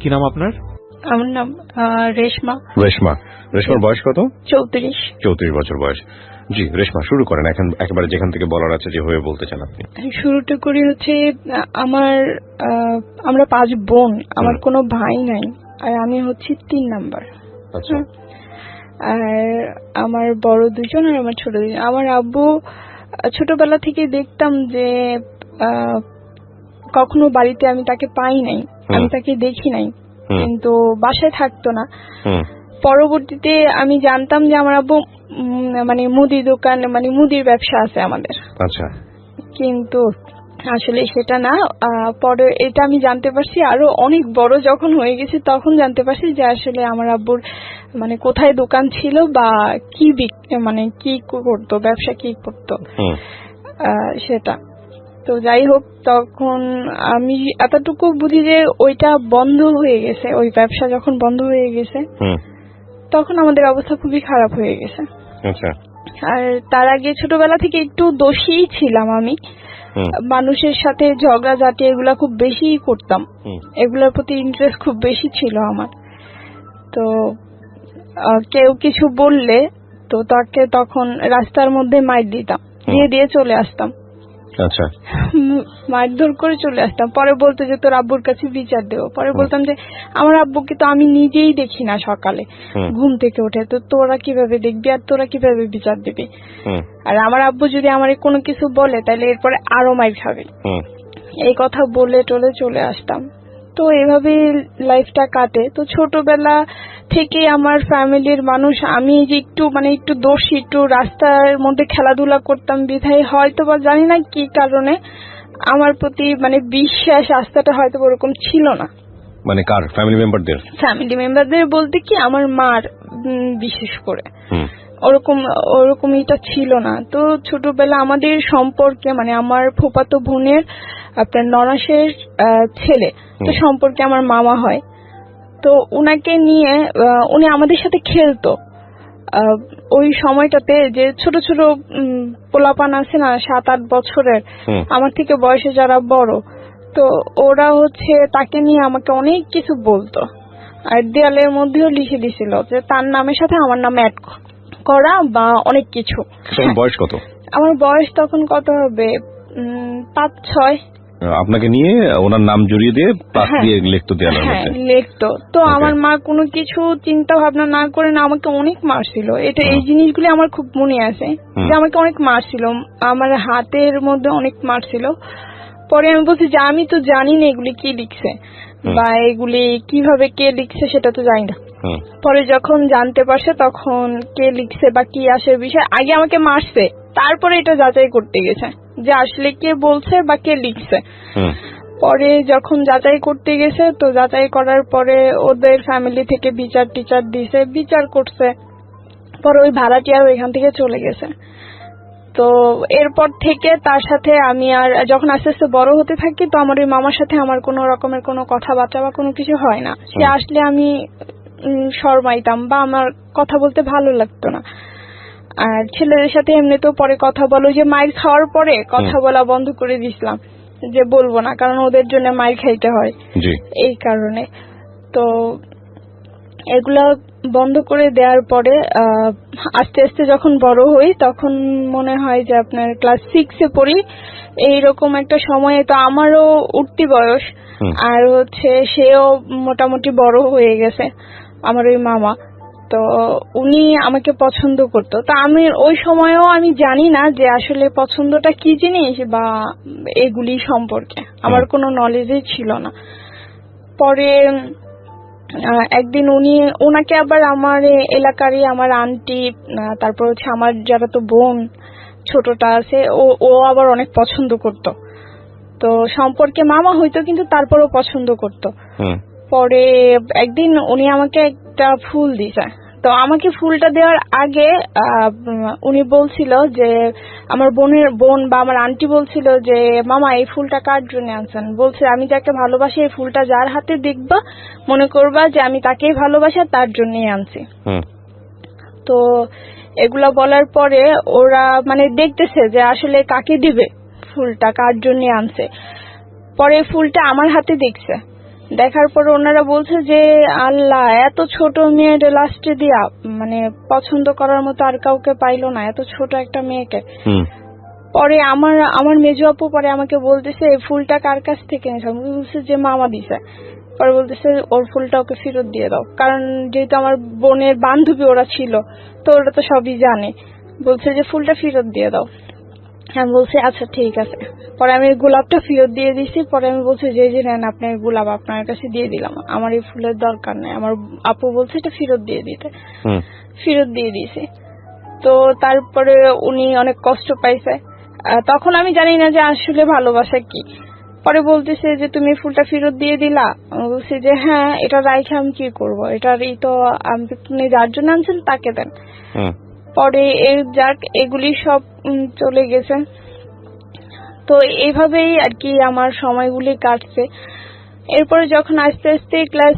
কি নাম আপনার? আমার নাম রেশমা। রেশমার বয়স কত? 34 বছর বয়স। জি রেশমা, শুরু করেন এখন, একেবারে যেখান থেকে বলার আছে যেভাবে বলতে চান আপনি। শুরুটা করি হচ্ছে আমরা 5 বোন, আমার কোনো ভাই নাই, আর আমি হচ্ছি 3 নাম্বার। আচ্ছা। আর আমার বড় 2জন আর আমার ছোট 2জন। আমার আব্বু ছোটবেলা থেকে দেখতাম যে কখনো বাড়িতে আমি তাকে পাই নাই, আমি তাকে দেখি নাই, কিন্তু বাসায় থাকতো না। পরবর্তীতে আমি জানতাম যে আমার আব্বু মানে মুদির দোকান, মানে মুদির ব্যবসা আছে আমাদের। আচ্ছা। কিন্তু আসলে সেটা না। পরে এটা আমি জানতে পারছি আরো অনেক বড় যখন হয়ে গেছি, তখন জানতে পারছি যে আসলে আমার আব্বুর মানে কোথায় দোকান ছিল বা কি মানে কি করতো, ব্যবসা কি করতো সেটা। তো যাই হোক, তখন আমি এতটুকু বুঝি যে ওইটা বন্ধ হয়ে গেছে, ওই ব্যবসা যখন বন্ধ হয়ে গেছে তখন আমাদের অবস্থা খুবই খারাপ হয়ে গেছে। আচ্ছা। আর তার আগে ছোটবেলা থেকে একটু দোষী ছিলাম আমি, মানুষের সাথে ঝগড়াঝাটি এগুলা খুব বেশি করতাম, এগুলোর প্রতি ইন্টারেস্ট খুব বেশি ছিল আমার। তো কেউ কিছু বললে তো তাকে তখন রাস্তার মধ্যে মাইর দিতাম, দিয়ে চলে আসতাম। আচ্ছা। মারধর করে চলে আসতাম। পরে বলতো যে তোর আব্বুর কাছে বিচার দেবো। পরে বলতাম যে আমার আব্বুকে তো আমি নিজেই দেখি না সকালে ঘুম থেকে উঠে, তো তোরা কিভাবে দেখবি আর তোরা কিভাবে বিচার দিবি? আর আমার আব্বু যদি আমার কোনো কিছু বলে তাহলে এরপরে আরো মাইর খাবে, এই কথা বলে টলে চলে আসতাম। তো এভাবে লাইফটা কাটে। তো ছোটবেলা থেকে আমার ফ্যামিলির মানুষ, আমি যে একটু দোষী, একটু রাস্তার মধ্যে খেলাধুলা করতাম বিধায় হয়তো বা জানি না কি কারণে আমার প্রতি মানে বিশ্বাস আস্থাটা হয়তো ওরকম ছিল না। মানে কার? ফ্যামিলি মেম্বারদের বলতে কি আমার মার বিশেষ করে ওরকম এটা ছিল না। তো ছোটবেলা আমাদের সম্পর্কে মানে আমার ফুফাতো বোনের আপনার ননাসের ছেলে, তো সম্পর্কে আমার মামা হয়। তো উনাকে নিয়ে উনি আমাদের সাথে খেলতো ওই সময়টাতে, যে ছোট ছোট পোলাপান আছে না 7-8 বছরের, আমার থেকে বয়সে যারা বড়, তো ওরা হচ্ছে তাকে নিয়ে আমাকে অনেক কিছু বলতো, আর দেয়ালের মধ্যেও লিখে দিছিল যে তার নামের সাথে আমার নাম অ্যাড করা বা অনেক কিছু। বয়স কত? আমার বয়স তখন কত হবে, 5-6। আপনাকে নিয়ে ওনার নাম জড়িয়ে দিয়ে প্লাস দিয়ে লিখতো দেয়ালের মধ্যে। লিখতো। তো আমার মা কোনো কিছু চিন্তা ভাবনা না করে না আমাকে অনেক মারছিল। এই জিনিসগুলি আমার খুব মনে আছে যে আমাকে অনেক মারছিল, আমার হাতের মধ্যে অনেক মারছিল। পরে আমি বলছি যে আমি তো জানি না এগুলি কি লিখছে বা এগুলি কিভাবে কে লিখছে সেটা তো জানি না। পরে যখন জানতে পারছে তখন কে লিখছে বা কি আসে বিষয়, আগে আমাকে মারছে, তারপরে এটা যাচাই করতে গেছে যে আসলে কে বলছে বা কে লিখছে। পরে যখন যাচাই করতে গেছে, তো যাচাই করার পরে ওদের ফ্যামিলি থেকে বিচার টিচার দিছে, বিচার করছে। পরে ওই ভাড়াটিয়া এখান থেকে চলে গেছে। তো এরপর থেকে তার সাথে আমি আর যখন আস্তে আস্তে বড় হতে থাকি, তো আমার ওই মামার সাথে আমার কোনো রকমের কোনো কথাবার্তা বা কোনো কিছু হয় না। সে আসলে আমি শরমাইতাম বা আমার কথা বলতে ভালো লাগতো না। আর ছেলেদের সাথে এমনিতেও পরে কথা বলো, যে মাইর খাওয়ার পরে কথা বলা বন্ধ করে দিছিলাম, যে বলবো না, কারণ ওদের জন্য মাইর খাইতে হয় এই কারণে। তো এগুলা বন্ধ করে দেওয়ার পরে আস্তে আস্তে যখন বড় হই, তখন মনে হয় যে আপনার ক্লাস 6-এ পড়ি, এইরকম একটা সময়ে তো আমারও উঠতি বয়স, আর হচ্ছে সেও মোটামুটি বড় হয়ে গেছে আমার ওই মামা। তো উনি আমাকে পছন্দ করতো। তো আমি ওই সময়েও আমি জানি না যে আসলে পছন্দটা কি জিনিস বা এগুলি সম্পর্কে আমার কোনো নলেজই ছিল না। পরে একদিন ওনাকে আবার আমার এলাকারই আমার আন্টি, তারপর হচ্ছে আমার যারা তো বোন ছোটটা আছে, ও আবার অনেক পছন্দ করতো। তো সম্পর্কে মামা হইতো কিন্তু তারপরও পছন্দ করতো। পরে একদিন উনি আমাকে একটা ফুল দিছে। তো আমাকে ফুলটা দেওয়ার আগে উনি বলছিল যে আমার বোন বা আমার আন্টি বলছিল যে মামা এই ফুলটা কার জন্য আনছেন? বলছে আমি যাকে ভালোবাসি এই ফুলটা যার হাতে দেখবা মনে করবা যে আমি তাকেই ভালোবাসি, তার জন্যই আনছি। তো এগুলা বলার পরে ওরা মানে দেখতেছে যে আসলে কাকে দিবে ফুলটা, কার জন্য আনছে। পরে ফুলটা আমার হাতে দেখছে, দেখার পর ওনারা বলছে যে আল্লাহ, এত ছোট মেয়ের লাস্টে দিয়া মানে পছন্দ করার মতো আর কাউকে পাইলো না, এত ছোট একটা মেয়েকে। পরে আমার মেজো আপু পরে আমাকে বলতেছে এই ফুলটা কার কাছ থেকে নিয়েছে, আমি বলছি যে মামা দিছে। পরে বলতেছে ওর ফুলটা ওকে ফেরত দিয়ে দাও, কারণ যেহেতু আমার বোনের বান্ধবী ওরা ছিল তো ওরা তো সবই জানে। বলছে যে ফুলটা ফেরত দিয়ে দাও। আমি বলছি আচ্ছা ঠিক আছে। পরে আমি গোলাপটা ফেরত দিয়ে দিছি। পরে আমি বলছি যে নেন আপনার গোলাপ, আপনার কাছে দিয়ে দিলাম, আমার এই ফুলের দরকার নেই। আমার আপু বলছে এটা ফেরত দিয়ে দিতে, ফেরত দিয়ে দিয়েছি। তো তারপরে উনি অনেক কষ্ট পাইছে। তখন আমি জানি না যে আসলে ভালোবাসা কি। পরে বলতেছে যে তুমি ফুলটা ফেরত দিয়ে দিলা। আমি বলছি যে হ্যাঁ, এটা রাইখে আমি কি করবো, এটারই তো আপনি যার জন্য আনছেন তাকে দেন। পরে যাক এগুলি সব চলে গেছে। তো এইভাবেই আর কি আমার সময়গুলি কাটছে। এরপরে যখন আস্তে আস্তে ক্লাস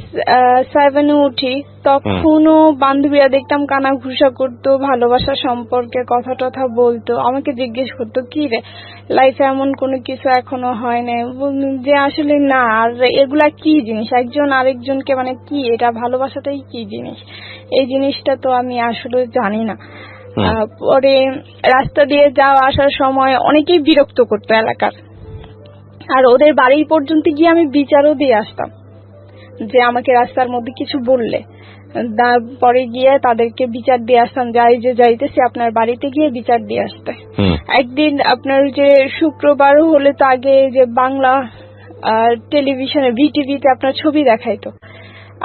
7 উঠি, তখনও বান্ধবীরা দেখতাম কানা ঘুষা করতো, ভালোবাসা সম্পর্কে কথা টথা বলতো, আমাকে জিজ্ঞেস করতো কি রে লাইফে এমন কোনো কিছু এখনো হয় না, যে আসলে না। আর এগুলা কি জিনিস, একজন আরেকজনকে মানে কি, এটা ভালোবাসাটাই কি জিনিস, এই জিনিসটা তো আমি আসলে জানি না। পরে রাস্তা দিয়ে যাওয়া আসার সময় অনেকেই বিরক্ত করতো এলাকার, আর ওদের বাড়ি পর্যন্ত গিয়ে আমি বিচারও দিয়ে আসতাম যে আমাকে রাস্তার মধ্যে কিছু বললে। পরে গিয়ে তাদেরকে বিচার দিয়ে আসতাম, যাই যে যাইতেছি আপনার বাড়িতে গিয়ে বিচার দিয়ে আসতে। একদিন আপনার যে শুক্রবার হলে তো আগে যে বাংলা টেলিভিশনে ভিটিভিতে আপনার ছবি দেখাইতো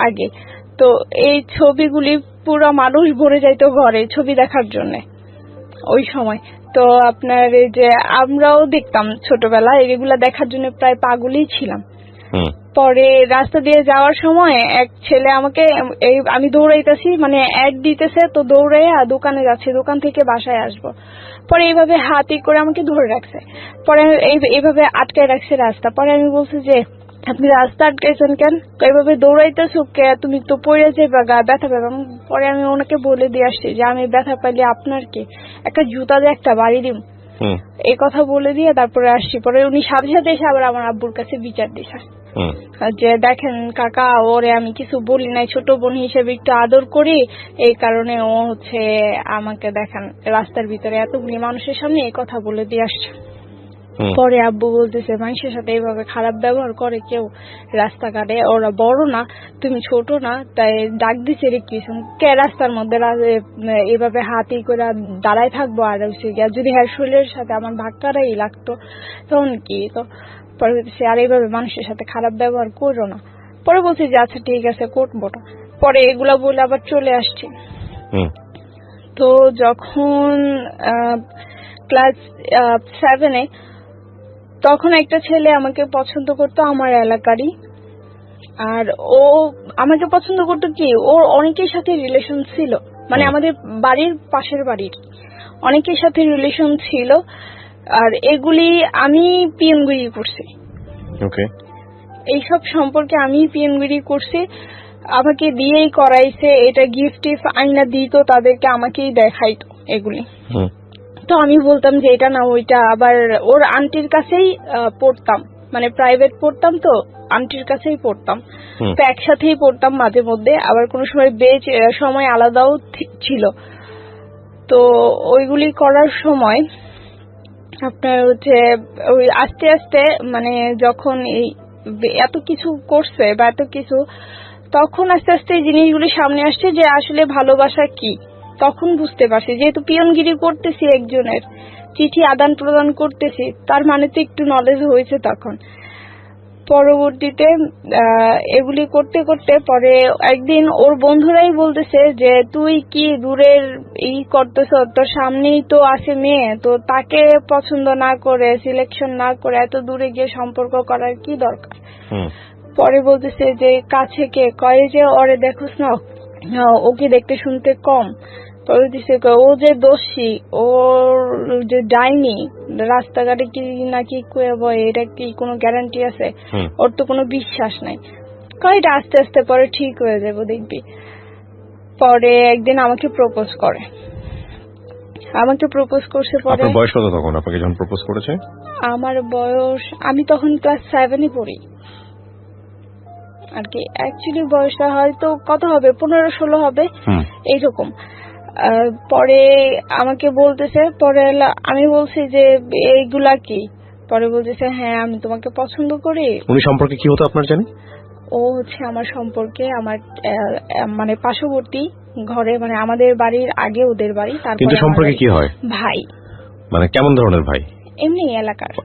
আগে, তো এই ছবিগুলি পুরো মানুষ ভরে যাইতো ঘরে ছবি দেখার জন্য ওই সময়। তো আপনার এই যে আমরাও দেখতাম ছোটবেলায়, এগুলা দেখার জন্য প্রায় পাগলই ছিলাম। পরে রাস্তা দিয়ে যাওয়ার সময় এক ছেলে আমাকে, আমি দৌড়াইতেছি মানে অ্যাড দিতেছে, তো দৌড়ে দোকানে যাচ্ছে, দোকান থেকে বাসায় আসবো। পরে এইভাবে হাতি করে আমাকে ধরে রাখছে, পরে এইভাবে আটকায় রাখছে রাস্তা। পরে আমি বলছি যে আপনি রাস্তা আটকাইছেন কেন, এইভাবে দৌড়াইতেছো কে, তুমি তো পড়ে যাবে, গা ব্যথা পাবে। পরে আমি ওনাকে বলে দিয়ে আসছি যে আমি ব্যথা পাইলে আপনার কি, একটা জুতা দিয়ে একটা বাড়ি দিব, এই কথা বলে দিয়ে তারপরে আসছি। পরে উনি সাথে সাথে এসে আবার আমার আব্বুর কাছে বিচার দিছে যে দেখেন কাকা, ওরে আমি কিছু বলি নাই, ছোট বোন হিসেবে একটু আদর করি, এই কারণে ও হচ্ছে আমাকে দেখেন রাস্তার ভিতরে এতগুলি মানুষের সামনে এই কথা বলে দিয়ে আসছে। পরে আব্বু বলতেছে মানুষের সাথে এইভাবে খারাপ ব্যবহার করে কেউ রাস্তাঘাটে, ওরা বড় না তুমি ছোট না, তাই ডাক দিছে রে কিছু কে রাস্তার মধ্যে এভাবে হাতি করে দাঁড়ায় থাকবো, আর যদি হ্যাঁ শরীরের সাথে আমার ধাক্কাটাই লাগতো তখন কি। তো পরে বলতেছে আর এইভাবে মানুষের সাথে খারাপ ব্যবহার করো না। পরে বলছি যে আচ্ছা ঠিক আছে করবো না। পরে এগুলা বলে আবার চলে আসছি। তো যখন ক্লাস 7 তখন একটা ছেলে আমাকে পছন্দ করতো আমার এলাকারই, আর ও আমাকে পছন্দ করতো কি, ওর অনেকের সাথে রিলেশন ছিল, মানে আমাদের বাড়ির পাশের বাড়ির অনেকের সাথে রিলেশন ছিল, আর এগুলি আমি পিএনগিরি করছি। এইসব সম্পর্কে আমি পিএনগিরি করছি, আমাকে দিয়েই করাইছে, এটা গিফট আইনা দিত তাদেরকে, আমাকেই দেখাইতো এগুলি। তো আমি বলতাম যে এটা না ওইটা, আবার ওর আন্টির কাছেই পড়তাম, মানে প্রাইভেট পড়তাম তো আন্টির কাছেই পড়তাম, তো একসাথেই পড়তাম মাঝে মধ্যে, আবার কোনো সময় বেচ সময় আলাদাও ছিল। তো ওইগুলি করার সময় আপনার হচ্ছে ওই আস্তে আস্তে মানে যখন এই এত কিছু করছে বা এত কিছু, তখন আস্তে আস্তে এই জিনিসগুলি সামনে আসছে যে আসলে ভালোবাসা কি। তখন বুঝতে পারছি, যেহেতু পিয়নগিরি করতেছি, একজনের চিঠি আদান প্রদান করতেছি, তার মানে তো একটু নলেজ হয়েছে তখন। পরবর্তীতে এগুলি করতে করতে পরে একদিন ওর বন্ধুরাই বলতেছে যে তুই কি দূরের করতেছ, তোর সামনেই তো আছে মেয়ে, তো তাকে পছন্দ না করে সিলেকশন না করে এত দূরে গিয়ে সম্পর্ক করার কি দরকার। পরে বলতেছে যে কাছে কে, কয়ে যে ওরে দেখোস না, ওকে দেখতে শুনতে কম। পরে দিছে ও যে দোষী, ওর যে ডাইনি, রাস্তাঘাটে কি নাকি কয়ে বয়, এটা কি কোনো গ্যারান্টি আছে, ওর তো কোনো বিশ্বাস নাই। কয়টা আস্তে আস্তে পরে ঠিক হয়ে যাবো দেখবি। পরে একদিন আমাকে প্রপোজ করে, আমাকে প্রপোজ করছে। পরে বয়স কত তখন আপনাকে যখন প্রপোজ করেছে? আমার বয়স, আমি তখন ক্লাস 7 পড়ি। আর কি। অ্যাকচুয়ালি বয়সটা হয়তো কত হবে, 15-16 হবে এইরকম। পরে আমাকে বলতেছে, পরে আমি বলছি যে এইগুলা কি, পরে বলতেছে হ্যাঁ আমি তোমাকে পছন্দ করি। উনি সম্পর্কে কি হতো আপনার জানি? ও হচ্ছে আমার সম্পর্কে আমার মানে পার্শ্ববর্তী ঘরে, মানে আমাদের বাড়ির আগে ওদের বাড়ি, কিন্তু সম্পর্কে কি হয়? ভাই। মানে কেমন ধরনের ভাই? এমনি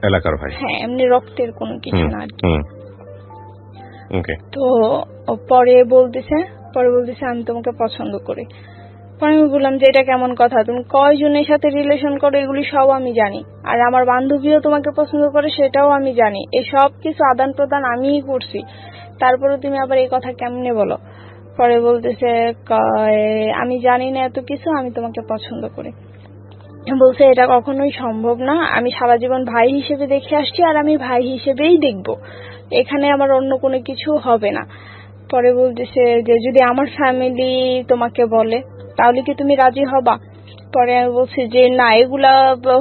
এলাকার ভাই। হ্যাঁ, এমনি রক্তের কোনো কিছু না আর কি। ওকে। তো পরে বলতেছে আমি তোমাকে পছন্দ করি। পরে আমি বললাম যে এটা কেমন কথা, তুমি কয়জনের সাথে রিলেশন করো এগুলি সব আমি জানি, আর আমার বান্ধবীও তোমাকে পছন্দ করে সেটাও আমি জানি, এই সব কিছু আদান প্রদান আমিই করছি, তারপরে তুমি আবার এই কথা কেমনে বলো? পরে বলতেছে আমি জানি না এত কিছু, আমি তোমাকে পছন্দ করি। বলছে এটা কখনোই সম্ভব না, আমি সারা জীবন ভাই হিসেবে দেখে আসছি আর আমি ভাই হিসেবেই দেখবো, এখানে আমার অন্য কোনো কিছু হবে না। পরে বলতেছে যে যদি আমার ফ্যামিলি তোমাকে বলে তাহলে কি তুমি রাজি হবা? পরে আমি বলছি যে না, এগুলা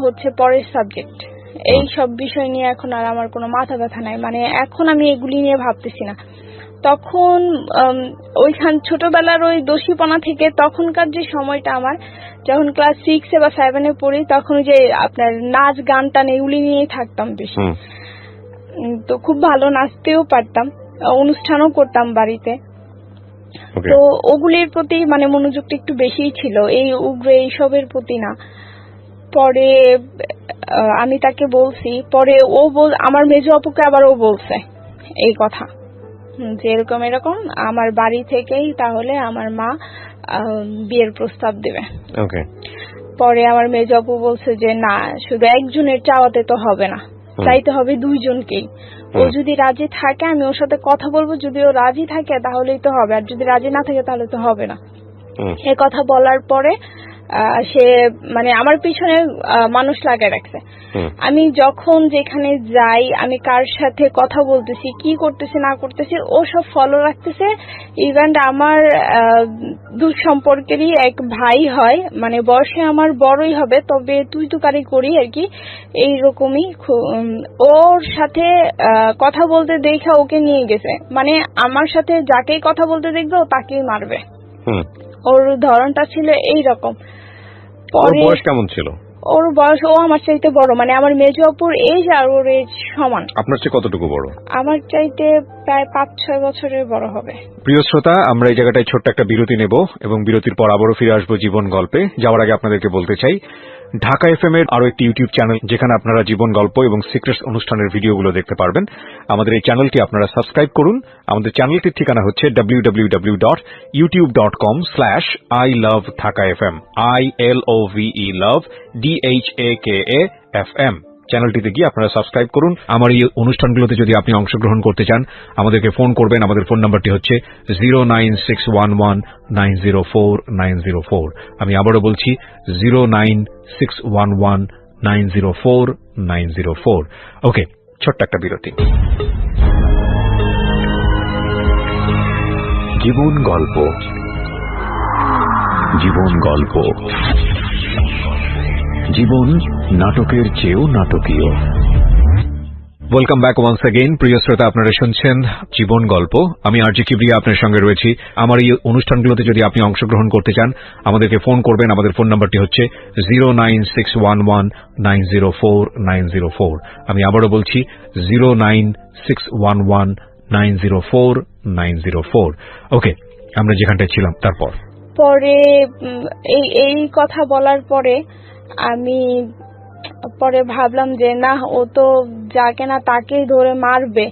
হচ্ছে পরের সাবজেক্ট, এই সব বিষয় নিয়ে এখন আর আমার কোনো মাথা ব্যথা নাই, মানে এখন আমি এগুলি নিয়ে ভাবতেছি না। তখন ওইখান ছোটবেলার ওই দোষীপনা থেকে তখনকার যে সময়টা আমার, যখন ক্লাস 6 বা 7 পড়ি, তখন যে আপনার নাচ গান টান এগুলি নিয়েই থাকতাম বেশি। তো খুব ভালো নাচতেও পারতাম, অনুষ্ঠানও করতাম বাড়িতে। তো ওগুলির প্রতি মানে মনোযোগটা একটু বেশিই ছিল, এই উগ্র এইসবের প্রতি না। পরে আমি তাকে বলছি, পরে আমার মেজো আপুকে আবার ও বলছে এই কথা যে এরকম আমার বাড়ি থেকেই তাহলে আমার মা বিয়ের প্রস্তাব দেবে। পরে আমার মেজো আপু বলছে যে না, শুধু একজনের চাওয়াতে তো হবে না, চাইতে হবে দুইজনকেই। ও যদি রাজি থাকে আমি ওর সাথে কথা বলবো, যদি ও রাজি থাকে তাহলেই তো হবে, আর যদি রাজি না থাকে তাহলে তো হবে না। এ কথা বলার পরে সে মানে আমার পিছনে মানুষ লাগায় রাখছে। আমি যখন যেখানে যাই, আমি কার সাথে কথা বলতেছি, কি করতেছি না করতেছি, ও সব ফলো রাখতেছে। ইভেন আমার দূর সম্পর্কেরই এক ভাই হয়, মানে বয়সে আমার বড়ই হবে, তবে তুই তুকারি করি আর কি, এইরকমই। ওর সাথে কথা বলতে দেখে ওকে নিয়ে গেছে, মানে আমার সাথে যাকেই কথা বলতে দেখবে ও তাকেই মারবে। ওর ধরনটা ছিল এইরকম। ওর বয়স কেমন ছিল? ওর বয়স, ও আমার চাইতে বড়, মানে আমার মেজো আপুর এজ আর ওর এজ সমান। আপনার চেয়ে কতটুকু বড়? আমার চাইতে প্রায় 5-6 বছরের বড় হবে। প্রিয় শ্রোতা, আমরা এই জায়গাটায় ছোট্ট একটা বিরতি নেব এবং বিরতির পর আবারও ফিরে আসবো জীবন গল্পে। যাওয়ার আগে আপনাদেরকে বলতে চাই, ঢাকা এফএম এর আরো একটি ইউটিউব চ্যানেল যেখানে আপনারা জীবন গল্প এবং সিক্রেটস অনুষ্ঠানের ভিডিওগুলো দেখতে পারবেন। আমাদের এই চ্যানেলটি আপনারা সাবস্ক্রাইব করুন। আমাদের চ্যানেলটির ঠিকানা হচ্ছে www.youtube.com/ilovethakafm ILOVE চ্যানেলটিতে গিয়ে আপনারা সাবস্ক্রাইব করুন। আমার এই অনুষ্ঠানগুলোতে যদি আপনি অংশগ্রহণ করতে চান, আমাদেরকে ফোন করবেন। আমাদের ফোন নাম্বারটি হচ্ছে 09611904904। আমি আবারও বলছি 09611904904। ওকে, ছোট্ট একটা বিরতি। জীবন গল্প, জীবন গল্প, জীবন নাটকের চেয়েও নাটকীয়। Welcome back once again. প্রিয় শ্রোতা, আপনারা শুনছেন জীবন গল্প। আমি আরজি কিবরিয়া আপনার সঙ্গে রয়েছি। আমার এই অনুষ্ঠানগুলোতে যদি আপনি অংশগ্রহণ করতে চান, আমাদেরকে ফোন করবেন। আমাদের ফোন নাম্বারটি হচ্ছে 09611904904। আমি আবারও বলছি 09611904904। ওকে, আমরা যেখানটায় ছিলাম তারপর পরে এই কথা বলার পরে আমি পরে ভাবলাম যে না, ও তো যাকে না তাকেই ধরে মারবে,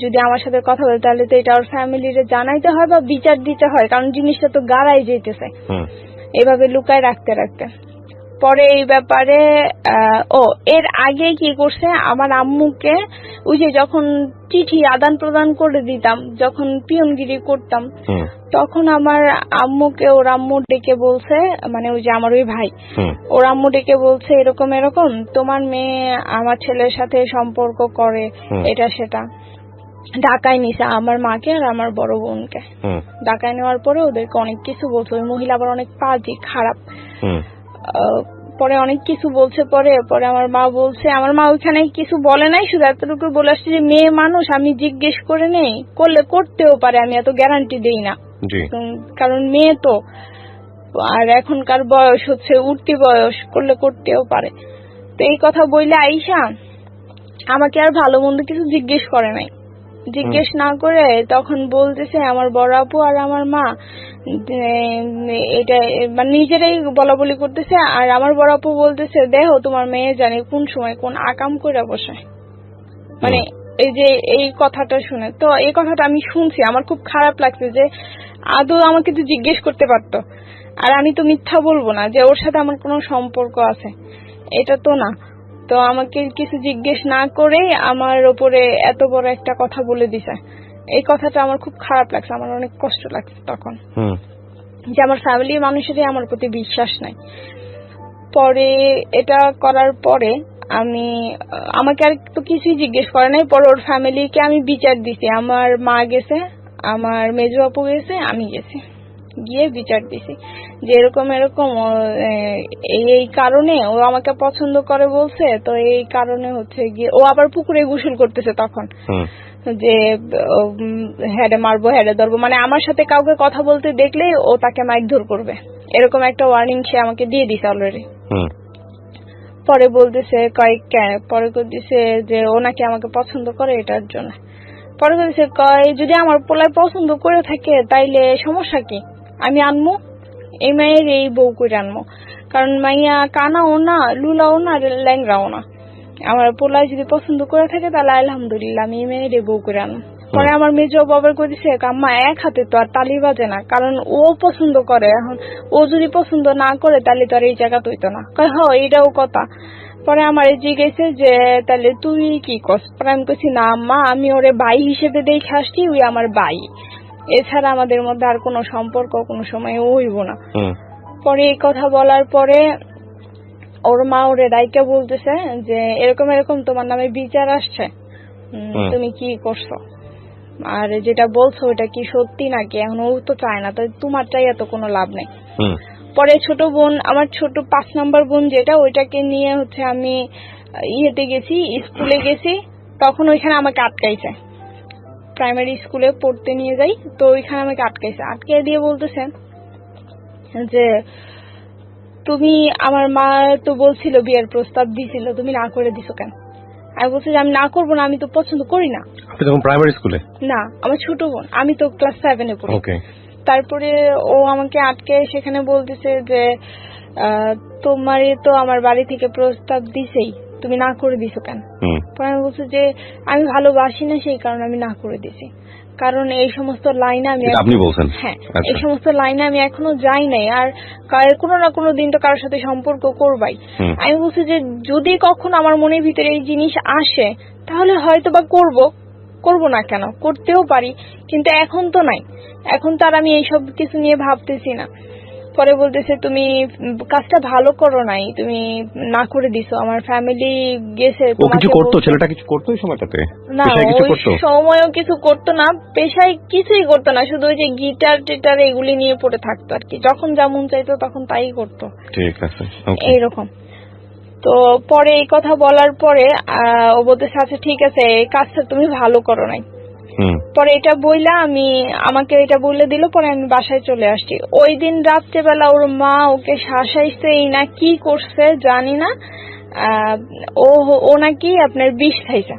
যদি আমার সাথে কথা বলে তাহলে তো এটা ওর ফ্যামিলিরে জানাইতে হয় বা বিচার দিতে হয়, কারণ জিনিসটা তো গাড়াই যেতেছে এভাবে লুকায় রাখতে রাখতে। পরে এই ব্যাপারে এর আগে কি করছে, আমার আম্মুকে ওই যে যখন চিঠি আদান প্রদান করে দিতাম, যখন পিয়নগিরি করতাম, তখন আমার আম্মুকে ওর আম্মু ডেকে বলছে, মানে ওই যে আমার ওই ভাই, ওর আম্মু ডেকে বলছে এরকম এরকম তোমার মেয়ে আমার ছেলের সাথে সম্পর্ক করে, এটা সেটা। ঢাকায় নিছে আমার মাকে আর আমার বড় বোনকে। ঢাকায় নেওয়ার পরে ওদেরকে অনেক কিছু বলছে। ওই মহিলা আবার অনেক পাজি, খারাপ। পরে অনেক কিছু বলছে। পরে আমার মা বলছে, আমার মা ওইখানে কিছু বলে নাই, শুধু এতটুকু বলে আসছে যে মেয়ে মানুষ, আমি জিজ্ঞেস করে নেই, করলে করতেও পারে, আমি এত গ্যারান্টি দেই না, কারণ মেয়ে তো, আর এখনকার বয়স হচ্ছে উঠতি বয়স, করলে করতেও পারে। তো এই কথা বললে আইসা আমাকে আর ভালো মন্দ কিছু জিজ্ঞেস করে নাই। জিজ্ঞেস না করে তখন বলতেছে আমার বড় আপু আর আমার মা এটা মানে নিজেরাই বলা বলি করতেছে, আর আমার বড় আপু বলতেছে দেখো তোমার মেয়ে জানি কোন সময় কোন আকাম করে বসে, মানে এই যে এই কথাটা শুনে। তো এই কথাটা আমি শুনছি, আমার খুব খারাপ লাগছে যে আদৌ আমাকে তো জিজ্ঞেস করতে পারতো, আর আমি তো মিথ্যা বলবো না যে ওর সাথে আমার কোনো সম্পর্ক আছে, এটা তো না। তো আমাকে কিছু জিজ্ঞেস না করে আমার ওপরে এত বড় একটা কথা বলে দিছে। এই কথাটা আমার খুব খারাপ লাগছে, আমার অনেক কষ্ট লাগছে তখন, যে আমার ফ্যামিলির মানুষেরই আমার প্রতি বিশ্বাস নাই। পরে এটা করার পরে আমাকে আর তো কিছুই জিজ্ঞেস করে নাই। পরে ওর ফ্যামিলিকে আমি বিচার দিছি, আমার মা গেছে, আমার মেজো আপু গেছে, আমি গেছি, গিয়ে বিচার দিছি যে এরকম এরকম এই কারণে ও আমাকে পছন্দ করে বলছে, তো এই কারণে হচ্ছে গিয়ে ও আবার পুকুরে গোসল করতেছে তখন, যে হেডে মারবো হেডে ধরবো, মানে আমার সাথে কাউকে কথা বলতে দেখলেই ও তাকে মারধর করবে, এরকম একটা ওয়ার্নিং সে আমাকে দিয়ে দিছে অলরেডি। পরে বলতেছে পরে দিছে যে ও নাকি আমাকে পছন্দ করে এটার জন্য। পরে বলছে যদি আমার পোলায় পছন্দ করে থাকে তাইলে সমস্যা কি, আমি আনমো, এই মেয়ের এই বউ করে আনমো, কারণ মাইয়া কানাও না, লুলাও না, ল্যাংরাও না। আমার পোলায় যদি পছন্দ করে থাকে তাহলে আলহামদুলিল্লাহ, আমি এই মেয়ের এই বউ করে আনবো। পরে আমার মেজো বাবার কইছে আম্মা এক হাতে তো আর তালি বাজে না, কারণ ও পছন্দ করে, এখন ও যদি পছন্দ না করে তাহলে তো আর এই জায়গা তৈতো না। এটাও কথা। পরে আমার জিজ্ঞেসে যে তাহলে তুই কি করস? পরে আমি কইছি না আম্মা, আমি ওরে ভাই হিসেবে দেখে আসছি, ওই আমার ভাই, এছাড়া আমাদের মধ্যে আর কোনো সম্পর্ক কোনো সময় হইব না। পরে এই কথা বলার পরে ওর মা ওরে ডাইকা বলতেছে যে এরকম এরকম তোমার নামে বিচার আসছে, তুমি কি করছো, আর যেটা বলছো ওটা কি সত্যি নাকি, এখন ও তো চায় না, তো তোমার চাই এত কোনো লাভ নেই। পরে ছোট বোন, আমার ছোট 5 নম্বর বোন যেটা, ওইটাকে নিয়ে হচ্ছে আমি ইয়েতে গেছি, স্কুলে গেছি, তখন ওইখানে আমাকে আটকাইছে, প্রাইমারি স্কুলে পড়তে নিয়ে যাই, তো ওইখানে আমাকে আটকাইছে, আটকে দিয়ে বলতেছে যে তুমি, আমার মা তো বলছিল বিয়ের প্রস্তাব দিছিল, তুমি না করে দিছো কেন? আমি বলছি যে আমি না করবো না, আমি তো পছন্দ করি না। আপনি তখন প্রাইমারি স্কুলে? না, আমার ছোট বোন, আমি তো ক্লাস 7 এ পড়ি। তারপরে ও আমাকে আটকে সেখানে বলতেছে যে তোমারে তো আমার বাড়ি থেকে প্রস্তাব দিছেই, তুমি না করে দিছো কেন? পরে আমি বলছি যে আমি ভালোবাসি না, সেই কারণে আমি না করে দিছি, কারণ এই সমস্ত লাইনে আমি, আপনি বলছেন? হ্যাঁ, এই সমস্ত লাইনে আমি এখনো যাই নাই, আর কোনো না কোনো দিন তো কারোর সাথে সম্পর্ক করবাই। আমি বলছি যে যদি কখনো আমার মনের ভিতরে এই জিনিস আসে তাহলে হয়তো বা করবো না কেন, করতেও পারি, কিন্তু এখন তো নাই, এখন তো আর আমি এইসব কিছু নিয়ে ভাবতেছি না। পরে বলতেছে তুমি কাজটা ভালো করো নাই, তুমি না করে দিছো, আমার ফ্যামিলি গেছে। কিছু করতো ছেলেটা, কিছু করতো ওই সময়টাতে? না, ওই সময়ও কিছু করতো না, পেশায় কিছুই করতো না, শুধু ওই যে গিটার টিটার এগুলি নিয়ে পড়ে থাকতো আর কি, যখন যা মন চাইতো তখন তাই করতো। ঠিক আছে, এইরকম। তো পরে এই কথা বলার পরে ও বলতেছে আচ্ছা ঠিক আছে, এই কাজটা তুমি ভালো করো নাই। পরে এটা বইলা আমাকে এটা বলে দিল, পরে আমি বাসায় চলে আসছি। ওই দিন রাত্রেবেলা ওর মা ওকে শাসাইছে, এই না কি করছে জানি না, ও নাকি আপনার বিষ খাইছে।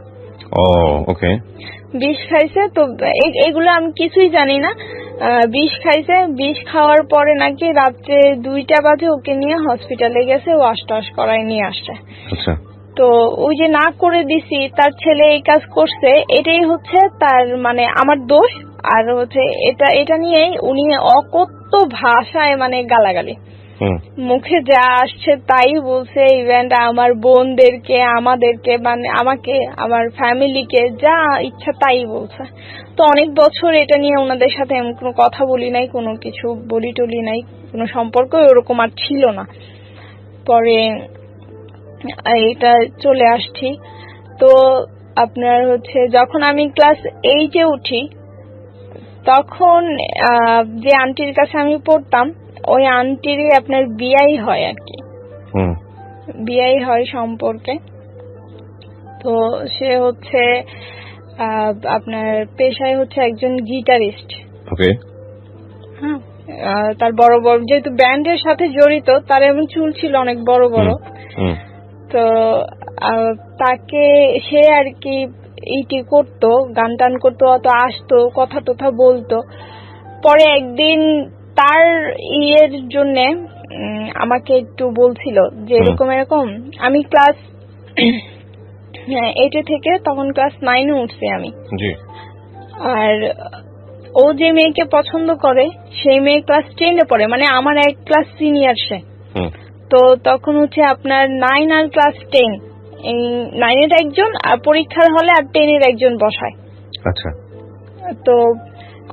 বিষ খাইছে, তো এগুলো আমি কিছুই জানি না। বিষ খাইছে, বিষ খাওয়ার পরে নাকি রাত্রে 2টা বাজে ওকে নিয়ে হসপিটালে গেছে, ও আশটাশ করায় নিয়ে আসছে। তো ওই যে না করে দিছি, তার ছেলে এই কাজ করছে, এটাই হচ্ছে তার মানে আমার দোষ। আর হচ্ছে এটা নিয়েই উনি অকথ্য ভাষায় মানে গালাগালি, মুখে যা আসছে তাই বলছে, ইভেন আমার বোনদেরকে, আমাদেরকে, মানে আমাকে, আমার ফ্যামিলিকে যা ইচ্ছা তাই বলছে। তো অনেক বছর এটা নিয়ে ওনাদের সাথে এমন কোনো কথা বলি নাই, কোনো কিছু বলি টলি নাই, কোনো সম্পর্ক ওরকম আর ছিল না। পরে এটা চলে আসছি। তো আপনার হচ্ছে যখন আমি ক্লাস 8-এ উঠি, তখন যে আন্টির কাছে আমি পড়তাম, ওই আন্টিরই আপনার বিয়াই হয় আর কি। বিয়ে হয় সম্পর্কে। তো সে হচ্ছে আপনার পেশায় হচ্ছে একজন গিটারিস্ট। ওকে। হ্যাঁ, তার বড় বড় যেহেতু ব্যান্ডের সাথে জড়িত, তার এমন চুল ছিল অনেক বড় বড়। তো তাকে সে আর কি এইটি করতো, গান টান করতো, অত আসতো, কথা টথা বলতো। পরে একদিন তার ইয়ের জন্য আমাকে একটু বলছিল যে এরকম এরকম। আমি ক্লাস 8 থেকে তখন ক্লাস 9 উঠছি আমি। আর ও যে মেয়েকে পছন্দ করে সেই মেয়ে ক্লাস 10 পড়ে, মানে আমার এক ক্লাস সিনিয়র সে। তো তখন হচ্ছে আপনার 9 আর ক্লাস 10, এই 9 একজন আর পরীক্ষার হলে আর 10 একজন বসায়। আচ্ছা। তো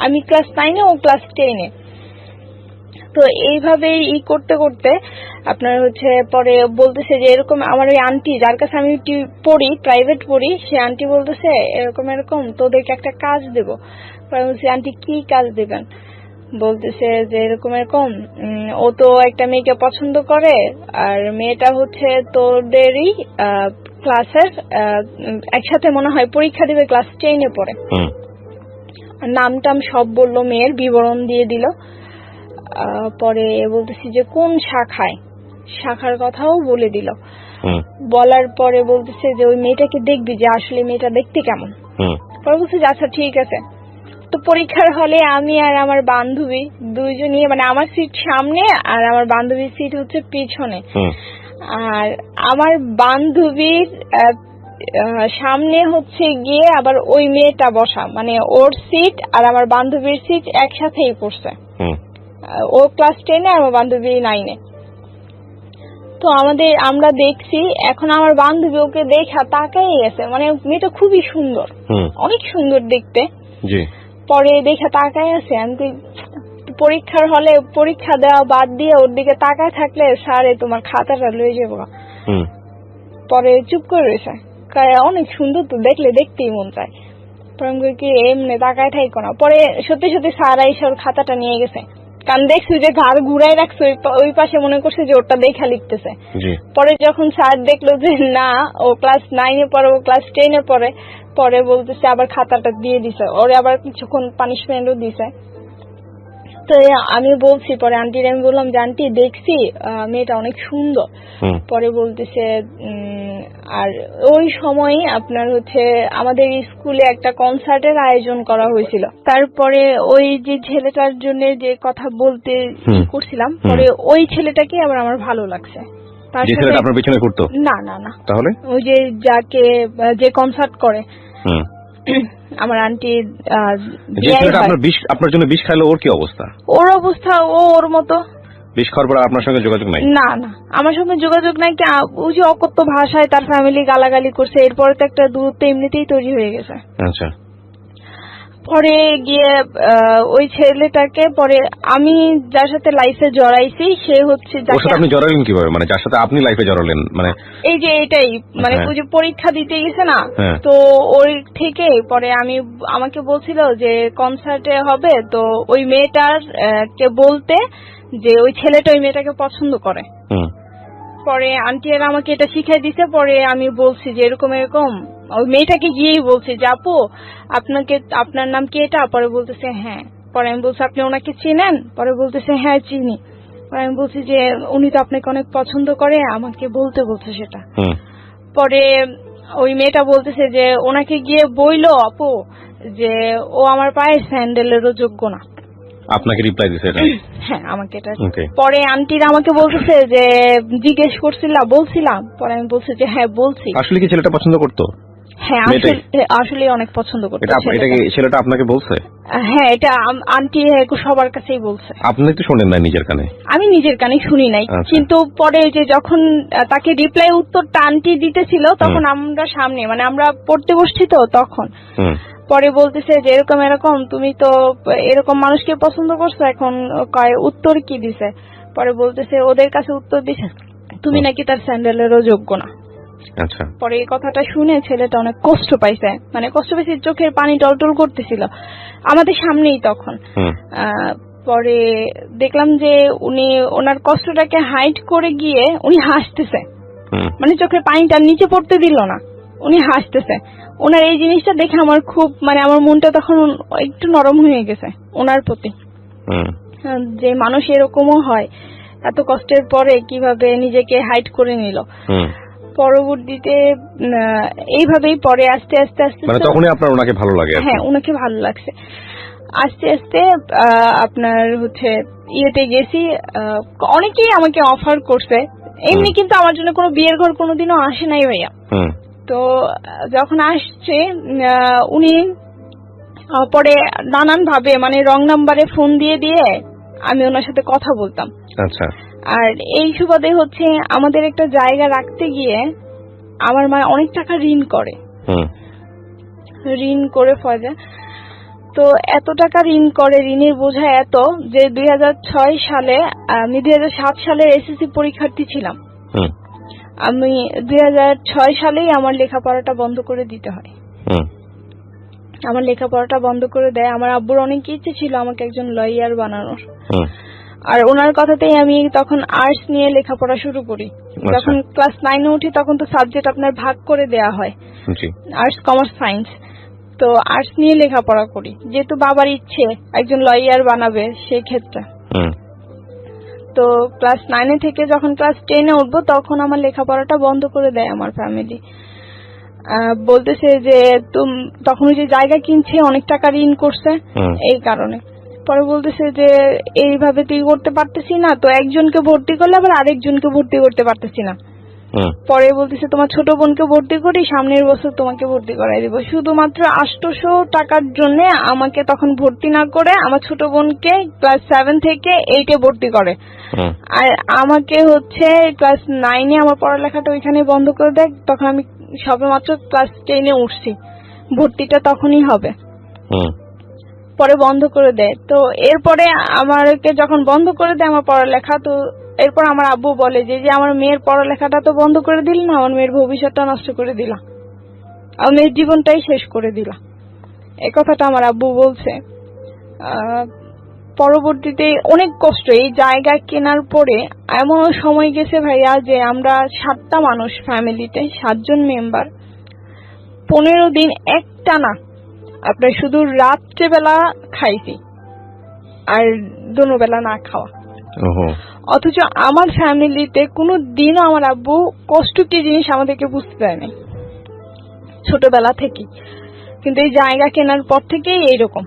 আমি ক্লাস 9 ও ক্লাস 10। তো এইভাবেই করতে করতে আপনার হচ্ছে পরে বলতেছে যে এরকম আমার ওই আন্টি যার কাছে আমি পড়ি, প্রাইভেট পড়ি, সে আন্টি বলতেছে এরকম এরকম তোদেরকে একটা কাজ দেবো। বলছি আন্টি কি কাজ দেবেন? বলতেছে যে এরকম এরকম ও তো একটা মেয়েকে পছন্দ করে, আর মেয়েটা হচ্ছে তোদেরই ক্লাসের, একসাথে মনে হয় পরীক্ষা দিবে, ক্লাস 10 পড়ে। নাম টাম সব বললো, মেয়ের বিবরণ দিয়ে দিল। পরে বলতেছি যে কোন শাখার কথাও বলে দিল। বলার পরে বলতেছে যে ওই মেয়েটাকে দেখবি, যে আসলে মেয়েটা দেখতে কেমন। পরে বলছে যে আচ্ছা ঠিক আছে। তো পরীক্ষার হলে আমি আর আমার বান্ধবী দুইজনই, মানে আমার সিট সামনে আর আমার বান্ধবীর সিট হচ্ছে পিছনে। আর আমার বান্ধবীর সামনে হচ্ছে গিয়ে আবার ওই মেয়েটা বসা, মানে ওর সিট আর আমার বান্ধবীর সিট একসাথেই পড়ছে। ও ক্লাস 10 আর আমার বান্ধবী 9। তো আমরা দেখছি, এখন আমার বান্ধবী ওকে দেখা তাকাই গেছে, মানে মেয়েটা খুবই সুন্দর, অনেক সুন্দর দেখতে। পরে দেখা তাকাই আছে। আমি পরীক্ষার হলে পরীক্ষা দেওয়া বাদ দিয়ে ওর দিকে তাকায় থাকলে স্যারে তোমার খাতাটা লয়ে যাবো। পরে চুপ করে রয়েছে, অনেক সুন্দর তো, দেখতেই মন চায়। পরে আমি কি এমনি তাকায় থাকো না। পরে সত্যি সত্যি স্যার এসে ওর খাতাটা নিয়ে গেছে, কারণ দেখছি যে ঘাড় ঘুরাই রাখছে ওই পাশে, মনে করছে যে ওটা দেখা লিখতেছে। পরে যখন স্যার দেখলো যে না ও ক্লাস 9 পরে, ও ক্লাস 10 পরে, পরে বলতেছে আবার খাতাটা দিয়ে দিছে, ওরে আবার কিছুক্ষণ পানিশমেন্টও দিছে। তো আমি বলছি পরে আন্টির, আমি বললাম যে আন্টি দেখছি মেয়েটা অনেক সুন্দর। পরে বলতেছে আর ওই সময় আপনার হচ্ছে আমাদের স্কুলে একটা কনসার্টের আয়োজন করা হয়েছিল। তারপরে ওই যে ছেলেটার জন্য যে কথা বলতে করছিলাম, পরে ওই ছেলেটাকে আবার আমার ভালো লাগছে। যে ছেলেটা আপনার পিছনে ঘুরতো? না না না, তাহলে ওই যে কনসার্ট করে আমার আন্টি। আপনার জন্য বিষ খাইলো, ওর কি অবস্থা? ওর অবস্থা ওর মতো। বিষ খাওয়ার পর আপনার সঙ্গে যোগাযোগ নাই? না না, আমার সঙ্গে যোগাযোগ নাই। ওই যে অকথ্য ভাষায় তার ফ্যামিলি গালাগালি করছে, এরপরে তো একটা দূরত্ব এমনিতেই তৈরি হয়ে গেছে। আচ্ছা। পরে গিয়ে ওই ছেলেটাকে, পরে আমি যার সাথে লাইফে জড়াইছি সে হচ্ছে, ওর সাথে আপনি জড়ালেন কিভাবে? মানে যার সাথে আপনি লাইফে জড়ালেন, মানে এই যে এটাই, মানে ওই যে পরীক্ষা দিতে গেছে না, তো ওই থেকে পরে আমাকে বলছিল যে কনসার্টে হবে, তো ওই মেয়েটার কে বলতে যে ওই ছেলেটা ওই মেয়েটাকে পছন্দ করে। পরে আন্টি আর আমাকে এটা শিখাই দিছে। পরে আমি বলছি যে এরকম এরকম, ওই মেয়েটাকে গিয়েই বলছি যে আপু আপনার নাম কি এটা? পরে বলতেছে হ্যাঁ। পরে আমি বলছি আপনি ওনাকে চিনেন? পরে বলতেছে হ্যাঁ চিনি। পরে আমি বলছি যে উনি তো আপনাকে অনেক পছন্দ করে, আমাকে বলছে সেটা। পরে ওই মেয়েটা বলতেছে যে ওনাকে গিয়ে বইলো আপু যে ও আমার পায়ে স্যান্ডেলেরও যোগ্য না। আপনাকে রিপ্লাই দিছে এটা? হ্যাঁ আমাকে এটা। পরে আন্টিরা আমাকে বলতেছে যে জিজ্ঞেস বলছিলাম। পরে আমি বলছি যে হ্যাঁ বলছি। আসলে কি ছেলেটা পছন্দ করতো? হ্যাঁ আসলে অনেক পছন্দ করতো। এটা কি ছেলেটা আপনাকে বলছে? হ্যাঁ এটা আন্টি সবার কাছেই বলছে। আপনি তো শুনেন না নিজের কানে? আমি নিজের কানে শুনি নাই, কিন্তু পরে যে যখন তাকে রিপ্লাই উত্তরটা আন্টি দিতেছিল তখন আমরা সামনে, মানে আমরা পড়তে বসছি তো তখন। পরে বলতেছে যে এরকম এরকম তুমি তো এরকম মানুষকে পছন্দ করছো, এখন উত্তর কি দিছে? পরে বলতেছে ওদের কাছে উত্তর দিছে তুমি নাকি তার স্যান্ডেলেরও যোগ্য না। আচ্ছা। পরে এই কথাটা শুনে ছেলেটা অনেক কষ্ট পাইছে, চোখের পানি টলটল করতেছিল আমাদের সামনেই তখন। পরে দেখলাম যে উনি ওনার কষ্টটাকে হাইড করে গিয়ে উনি হাসতেছে। মানে চোখের পানিটা নিচে পড়তে দিল না, উনি হাসতেছে। ওনার এই জিনিসটা দেখে আমার খুব মানে আমার মনটা তখন একটু নরম হয়ে গেছে ওনার প্রতি, যে মানুষ এরকমও হয়, এত কষ্টের পরে কিভাবে নিজেকে হাইড করে নিল। পরবর্তীতে এইভাবেই পরে আস্তে আস্তে আস্তে মানে তখনই আপনার ওনাকে ভালো লাগে? হ্যাঁ, ওনাকে ভালো লাগছে। আস্তে আস্তে আপনার হচ্ছে ইয়েতে গেছি, অনেকেই আমাকে অফার করছে এমনি, কিন্তু আমার জন্য কোনো বিয়ের ঘর কোনোদিনও আসে নাই ভাইয়া। তো যখন আসছে উনি পরে নানান ভাবে মানে রং নাম্বারে ফোন দিয়ে দিয়ে আমি ওনার সাথে কথা বলতাম। আচ্ছা। আর এই সুবাদে হচ্ছে আমাদের একটা জায়গা রাখতে গিয়ে আমার মা অনেক টাকা ঋণ করে, ঋণ করে ফয়জা। তো এত টাকা ঋণ করে, ঋণের বোঝা এত যে 2006 সালে আমি 2007 সালের এসএসসি পরীক্ষার্থী ছিলাম। আমি 2006 সালেই আমার লেখাপড়াটা বন্ধ করে দিতে হয়। আমার লেখাপড়াটা বন্ধ করে দেয়। আমার আব্বুর অনেক ইচ্ছে ছিল আমাকে একজন লয়ার বানানোর, আর ওনার কথাতেই আমি তখন আর্টস নিয়ে লেখাপড়া শুরু করি। যখন ক্লাস 9-এ উঠি তখন তো সাবজেক্ট আপনার ভাগ করে দেয়া হয়, আর্টস, কমার্স, সায়েন্স। তো আর্টস নিয়ে লেখাপড়া করি, যেহেতু বাবার ইচ্ছে একজন লয়ার বানাবে সেই ক্ষেত্রে। তো ক্লাস 9-এ থেকে যখন ক্লাস 10-এ উঠবো তখন আমার লেখাপড়াটা বন্ধ করে দেয় আমার ফ্যামিলি। বলতেছে যে তখন ওই যে জায়গা কিনছে অনেক টাকা ঋণ করছে এই কারণে। পরে বলতেছে যে এইভাবে তুই করতে পারতেছি না, তো একজনকে ভর্তি করলে আবার আরেকজনকে ভর্তি করতে পারতেছি না। পরে বলতেছে তোমার ছোট বোনকে ভর্তি করি, সামনের বছর তোমাকে ভর্তি করাই দিব। শুধুমাত্র 800 টাকার জন্য আমাকে তখন ভর্তি না করে আমার ছোট বোনকে ক্লাস 7 থেকে 8-এ ভর্তি করে, আর আমাকে হচ্ছে ক্লাস 9-এ আমার পড়ালেখাটা ওইখানে বন্ধ করে দেয়। তখন আমি সবেমাত্র ক্লাস 10-এ উঠছি, ভর্তিটা তখনই হবে। পরে বন্ধ করে দেয়। তো এরপরে আমাকে যখন বন্ধ করে দেয় আমার পড়ালেখা, তো এরপর আমার আব্বু বলে যে আমার মেয়ের পড়ালেখাটা তো বন্ধ করে দিল না, আমার মেয়ের ভবিষ্যৎটা নষ্ট করে দিলা, আমার মেয়ের জীবনটাই শেষ করে দিলা। এই কথাটা আমার আব্বু বলছে। পরবর্তীতে অনেক কষ্ট, এই জায়গা কেনার পরে এমন সময় গেছে ভাইয়া যে আমরা 7টা মানুষ ফ্যামিলিতে, 7 জন মেম্বার, 15 দিন একটানা আপনার শুধু রাত্রেবেলা খাইছি আর দুপুরবেলা না খাওয়া। অথচ আমার ফ্যামিলিতে কোনো দিনও আমার আব্বু কষ্ট কি জিনিস আমাদেরকে বুঝতে দেয় নাই ছোটবেলা থেকে, কিন্তু এই জায়গা কেনার পর থেকেই এইরকম।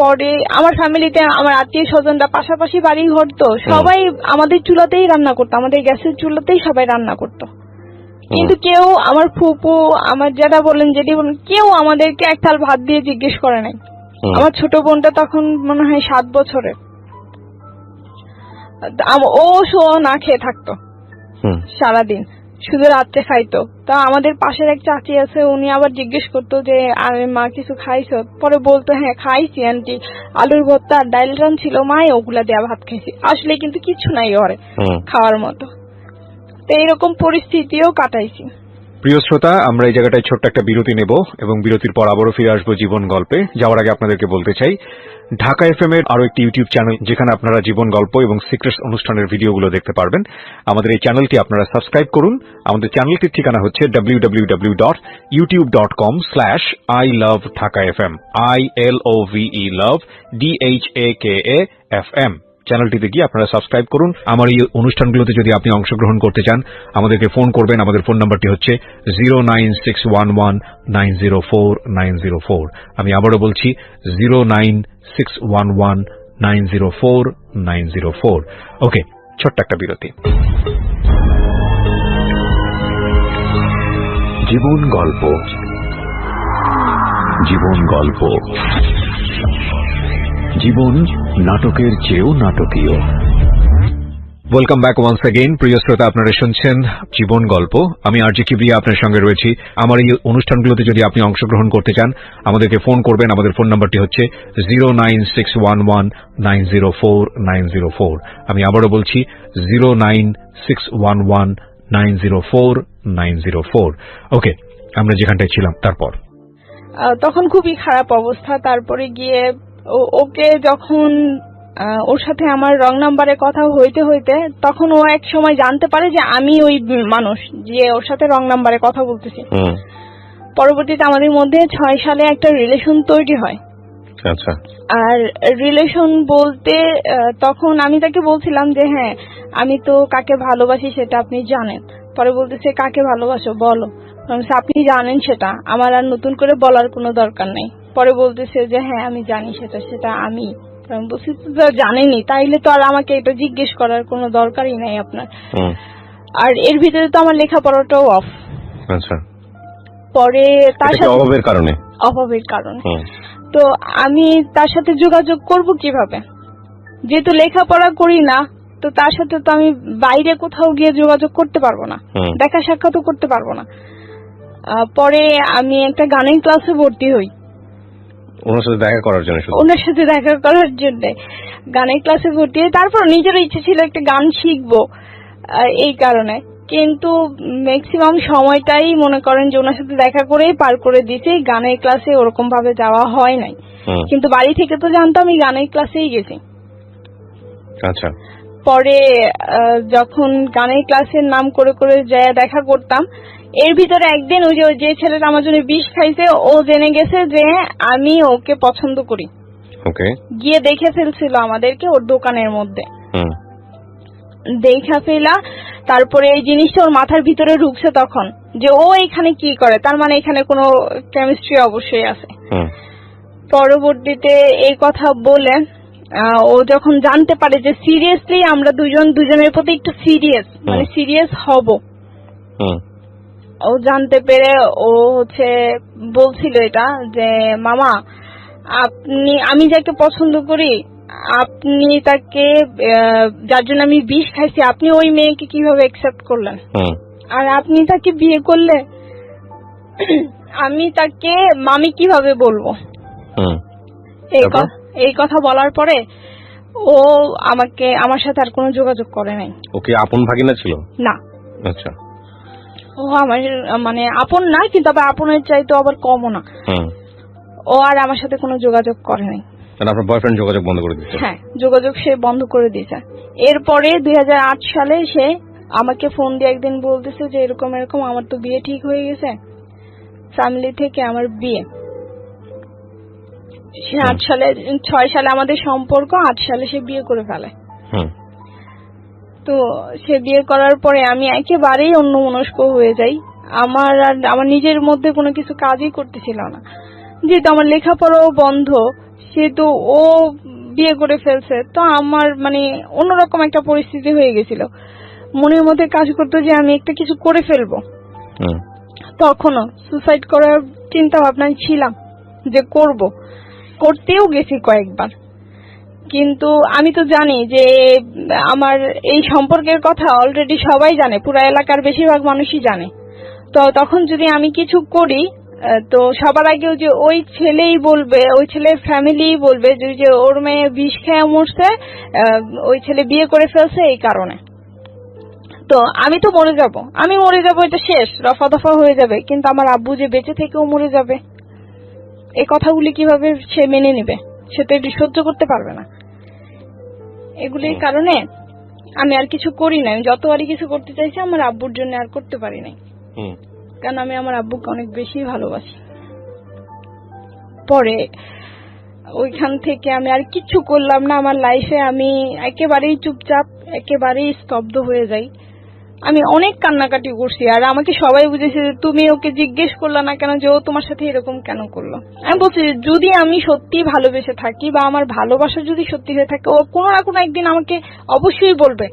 পরে আমার ফ্যামিলিতে আমার আত্মীয় স্বজনরা পাশাপাশি বাড়ি ঘর, তো সবাই আমাদের চুলাতেই রান্না করতো, আমাদের গ্যাসের চুলাতেই সবাই রান্না করতো। কিন্তু কেউ, আমার ফুপু, আমার যেটা বলেন যেটি বলেন, কেউ আমাদেরকে এক থাল ভাত দিয়ে জিজ্ঞেস করে নাই। আমার ছোট বোনটা তখন মনে হয় 7 বছরের, ও না খেয়ে থাকতো সারাদিন, শুধু রাত্রে খাইতো। তা আমাদের পাশের এক চাচি আছে, উনি আবার জিজ্ঞেস করতো যে আরে মা কিছু খাইছো? পরে বলতো হ্যাঁ খাইছি আন্টি, আলুর ভর্তা আর ডাইল রান ছিল, মায়ে ওগুলা দেয়া ভাত খাইছি। আসলে কিন্তু কিছু নাই ঘরে খাওয়ার মতো। তো এইরকম পরিস্থিতিও কাটাইছি। প্রিয় শ্রোতা, আমরা এই জায়গাটায় ছোট্ট একটা বিরতি নেব এবং বিরতির পর আবারও ফিরে আসবো জীবন গল্পে। যাওয়ার আগে আপনাদেরকে বলতে চাই, ঢাকা এফএম এর আরো একটি ইউটিউব চ্যানেল যেখানে আপনারা জীবন গল্প এবং সিক্রেটস অনুষ্ঠানের ভিডিওগুলো দেখতে পারবেন। আমাদের এই চ্যানেলটি আপনারা সাবস্ক্রাইব করুন। আমাদের চ্যানেলটির ঠিকানা হচ্ছে www.youtube.com/ilovedhakafm, ILOVE love DHAKAFM। চ্যানেলটিতে গিয়ে আপনারা সাবস্ক্রাইব করুন। আমার এই অনুষ্ঠানগুলোতে যদি আপনি অংশগ্রহণ করতে চান আমাদেরকে ফোন করবেন। আমাদের ফোন নাম্বারটি হচ্ছে 09611904904। আমি আবারও বলছি 09611904904। ওকে, ছোট্ট একটা বিরতি। জীবন গল্প, জীবন গল্প, জীবন নাটকের চেয়েও নাটকীয়। Welcome back once again. প্রিয় শ্রোতা, আপনারা শুনছেন জীবন গল্প। আমি আরজি কিবরিয়া আপনার সঙ্গে রয়েছি। আমার এই অনুষ্ঠানগুলোতে যদি আপনি অংশগ্রহণ করতে চান আমাদেরকে ফোন করবেন। আমাদের ফোন নাম্বারটি হচ্ছে 09611904904। আমি আবারও বলছি 09611904904। ওকে, আমরা যেখানটায় ছিলাম তারপর তখন খুবই খারাপ অবস্থা। তারপরে গিয়ে ওকে যখন ওর সাথে আমার রং নাম্বারে কথা হইতে হইতে তখন ও এক সময় জানতে পারে যে আমি ওই মানুষ যে ওর সাথে রং নাম্বারে কথা বলতেছি। পরবর্তীতে আমাদের মধ্যে 6 সালে একটা রিলেশন তৈরি হয়। আচ্ছা। আর রিলেশন বলতে তখন আমি তাকে বলছিলাম যে হ্যাঁ আমি তো কাকে ভালোবাসি সেটা আপনি জানেন। পরে বলতেছে কাকে ভালোবাসো বলো। আপনি জানেন সেটা, আমার আর নতুন করে বলার কোনো দরকার নেই। পরে বলতেছে যে হ্যাঁ আমি জানি সেটা আমি বলছি তো জানেনি, তাইলে তো আর আমাকে এটা জিজ্ঞেস করার কোনো দরকারই নাই আপনার। আর এর ভিতরে তো আমার লেখাপড়াটাও অফ। আচ্ছা। পরে তার সাথে অভাবের কারণে তো আমি তার সাথে যোগাযোগ করব কিভাবে, যেহেতু লেখাপড়া করি না, তো তার সাথে তো আমি বাইরে কোথাও গিয়ে যোগাযোগ করতে পারবো না, দেখা সাক্ষাৎও করতে পারবো না। পরে আমি একটা গানের ক্লাসে ভর্তি হই ওনার সাথে দেখা করার জন্য গানের ক্লাসে ভর্তি হই। তারপর নিজেরও ইচ্ছে ছিল একটা গান শিখবো এই কারণে, কিন্তু ম্যাক্সিমাম সময়টাই মনে করেন যে ওনার সাথে দেখা করেই পার করে দিয়েছি। গানের ক্লাসে ওরকম ভাবে যাওয়া হয় নাই, কিন্তু বাড়ি থেকে তো জানতাম আমি গানের ক্লাসেই গেছি। আচ্ছা। পরে যখন গানের ক্লাসের নাম করে করে যায় দেখা করতাম, এর ভিতরে একদিন ওই যে ছেলেটা আমার জন্য বিষ খাইছে ও জেনে গেছে যে আমি ওকে পছন্দ করি। গিয়ে দেখে ফেলছিল আমাদেরকে ওর দোকানের মধ্যে, দেখা ফেলা। তারপরে এই জিনিসটা ওর মাথার ভিতরে ঢুকছে তখন যে ও এখানে কি করে, তার মানে এখানে কোনো কেমিস্ট্রি অবশ্যই আছে। পরবর্তীতে এই কথা বলে ও যখন জানতে পারে যে সিরিয়াসলি আমরা দুজনের প্রতি একটু সিরিয়াস হব, ও জানতে পেরে ও বলছিল এটা যে মামা আমি যাকে পছন্দ করি আপনি তাকে, যার জন্য আমি বিষ খাইছি, আপনি ওই মেয়েকে কিভাবে অ্যাকসেপ্ট করলেন, আর আপনি তাকে বিয়ে করলে আমি তাকে মামি কিভাবে বলবো। এই কথা বলার পরে ও আমার সাথে আর কোনো যোগাযোগ করে নাই। ওকে আপন ভাগিনা ছিল না? আচ্ছা। ও আমার মানে আপন না, কিন্তু আবার আপনের চাইতো আবার কমও না। ও আর আমার সাথে কোনো যোগাযোগ করে নাই। আপনার বয়ফ্রেন্ড যোগাযোগ বন্ধ করে দিয়েছে? হ্যাঁ, যোগাযোগ সে বন্ধ করে দিয়েছে। এরপরে 2008 সালে সে আমাকে ফোন দিয়ে একদিন বলতেছে যে এরকম আমার তো বিয়ে ঠিক হয়ে গেছে, ফ্যামিলি থেকে আমার বিয়ে। 6 সালে আমাদের সম্পর্ক, 8 সালে সে বিয়ে করে ফেলে। তো সে বিয়ে করার পরে আমি একেবারেই অন্যমনস্ক হয়ে যাই। আমার নিজের মধ্যে কোনো কিছু কাজই করতেছিল না, যেহেতু আমার লেখাপড়াও বন্ধ, সেহেতু ও বিয়ে করে ফেলছে। তো আমার মানে অন্যরকম একটা পরিস্থিতি হয়ে গেছিল, মনের মধ্যে কাজ করতো যে আমি একটা কিছু করে ফেলবো। তখনও সুসাইড করার চিন্তা ভাবনায় ছিলাম যে করতেও গেছি কয়েকবার, কিন্তু আমি তো জানি যে আমার এই সম্পর্কের কথা অলরেডি সবাই জানে, পুরো এলাকার বেশিরভাগ মানুষই জানে। তো তখন যদি আমি কিছু করি তো সবার আগেও যে ওই ছেলেই বলবে, ওই ছেলের ফ্যামিলি বলবে যে ওর মেয়ে বিষ খেয়ে মরছে, ওই ছেলে বিয়ে করে ফেলছে এই কারণে। তো আমি তো মরে যাব, এটা শেষ, রফা দফা হয়ে যাবে। কিন্তু আমার আব্বু যে বেঁচে থেকেও মরে যাবে, এই কথাগুলি কিভাবে সে মেনে নেবে, সে তো এটি সহ্য করতে পারবে না। এগুলির কারণে আমি আর কিছু করি না। যতবারই কিছু করতে চাইছি আমার আব্বুর জন্য আর করতে পারি নাই, কারণ আমি আমার আব্বুকে অনেক বেশি ভালোবাসি। পরে ওইখান থেকে আমি আর কিছু করলাম না আমার লাইফে। আমি একেবারেই চুপচাপ, একেবারেই স্তব্ধ হয়ে যাই। আমি অনেক কান্নাকাটি করছি, আর আমাকে সবাই বুঝেছে যে তুমি ওকে জিজ্ঞেস করলা না কেন যে ও তোমার সাথে এরকম কেন করলো। আমি বলছি যদি আমি সত্যি ভালোবেসে থাকি বা আমার ভালোবাসা যদি সত্যি হয়ে থাকে, ও কোনো না কোনো একদিন আমাকে অবশ্যই বলবে,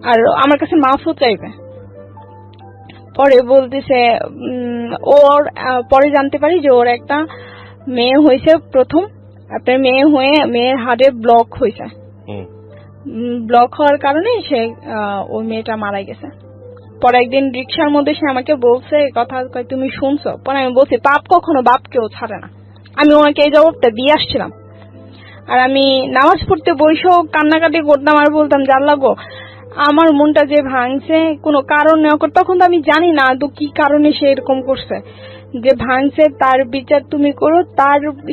আর আমার কাছে মাফও চাইবে। পরে বলতেছে ওর পরে জানতে পারি যে ওর একটা মেয়ে হয়েছে, প্রথম আপনার মেয়ে হয়ে মেয়ের হাড়ে ব্লক হয়েছে। ব্লক হওয়ার কারণে সে ওই মেয়েটা মারা গেছে। পরে একদিন রিক্সার মধ্যে সে আমাকে বলছে কথা, তুমি শুনছো? পরে আমি বলছি পাপ কখনো বাপকেও ছাড়ে না। আমি ওনাকে এই জবাবটা দিয়ে আসছিলাম। আর আমি নামাজ পড়তে বসেও কান্নাকাটি করতাম আর বলতাম যে আল্লাহ গো, আমার মনটা যে ভাঙছে কোনো কারণ নেই। তখন তো আমি জানি না তো কি কারণে সে এরকম করছে, যে ভাঙছে তার বিচার তুমি করো,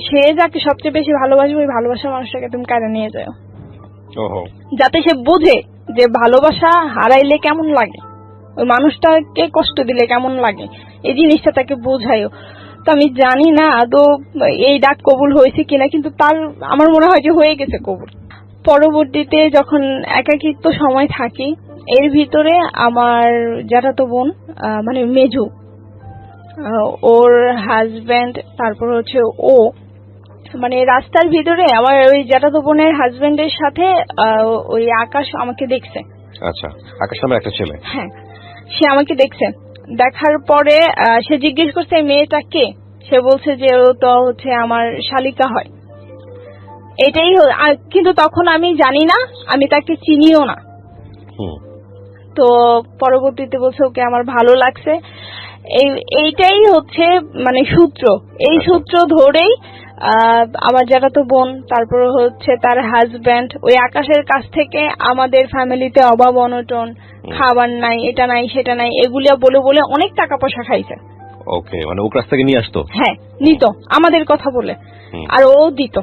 সে যাকে সবচেয়ে বেশি ভালোবাসবে ওই ভালোবাসার মানুষটাকে তুমি কারে নিয়ে যাও। ওহো, যাতে সে বোঝে যে ভালোবাসা হারাইলে কেমন লাগে, ওই মানুষটাকে কষ্ট দিলে কেমন লাগে, এই জিনিসটা তাকে বোঝায়ও। তো আমি জানি না আদৌ এই ডাক কবুল হয়েছে কিনা, কিন্তু তার আমার মনে হয় যে হয়ে গেছে কবুল। পরবর্তীতে যখন একাকিত্ব সময় থাকি, এর ভিতরে আমার জ্যাঠাতো বোন মানে মেজু, ওর হাজবেন্ড, তারপর হচ্ছে ও, মানে রাস্তার ভিতরে আমার ওই জ্যাঠাতো বোনের হাজবেন্ডের সাথে ওই আকাশ আমাকে দেখছে। আচ্ছা, আকাশ নামের একটা ছেলে। হ্যাঁ, সে আমাকে দেখছে। দেখার পরে সে জিজ্ঞেস করছে এই মেয়েটা কে। সে বলছে যে ও তো হচ্ছে আমার শালিকা হয়। এটাই, কিন্তু তখন আমি জানি না, আমি তাকে চিনিও না। তো পরবর্তীতে বলছে ওকে আমার ভালো লাগছে। এইটাই হচ্ছে মানে সূত্র। এই সূত্র ধরেই আমার জ্যাঠাতো বোন, তারপর হচ্ছে তার হাজবেন্ড, ওই আকাশের কাছ থেকে আমাদের ফ্যামিলিতে অভাব অনটন, খাবার নাই, এটা নাই সেটা নাই, এগুলা বলে বলে অনেক টাকা পয়সা খাইছে। ওকে, মানে ও কাছ থেকে নিয়ে আসতো? হ্যাঁ, নিত আমাদের কথা বলে, আর ও দিত।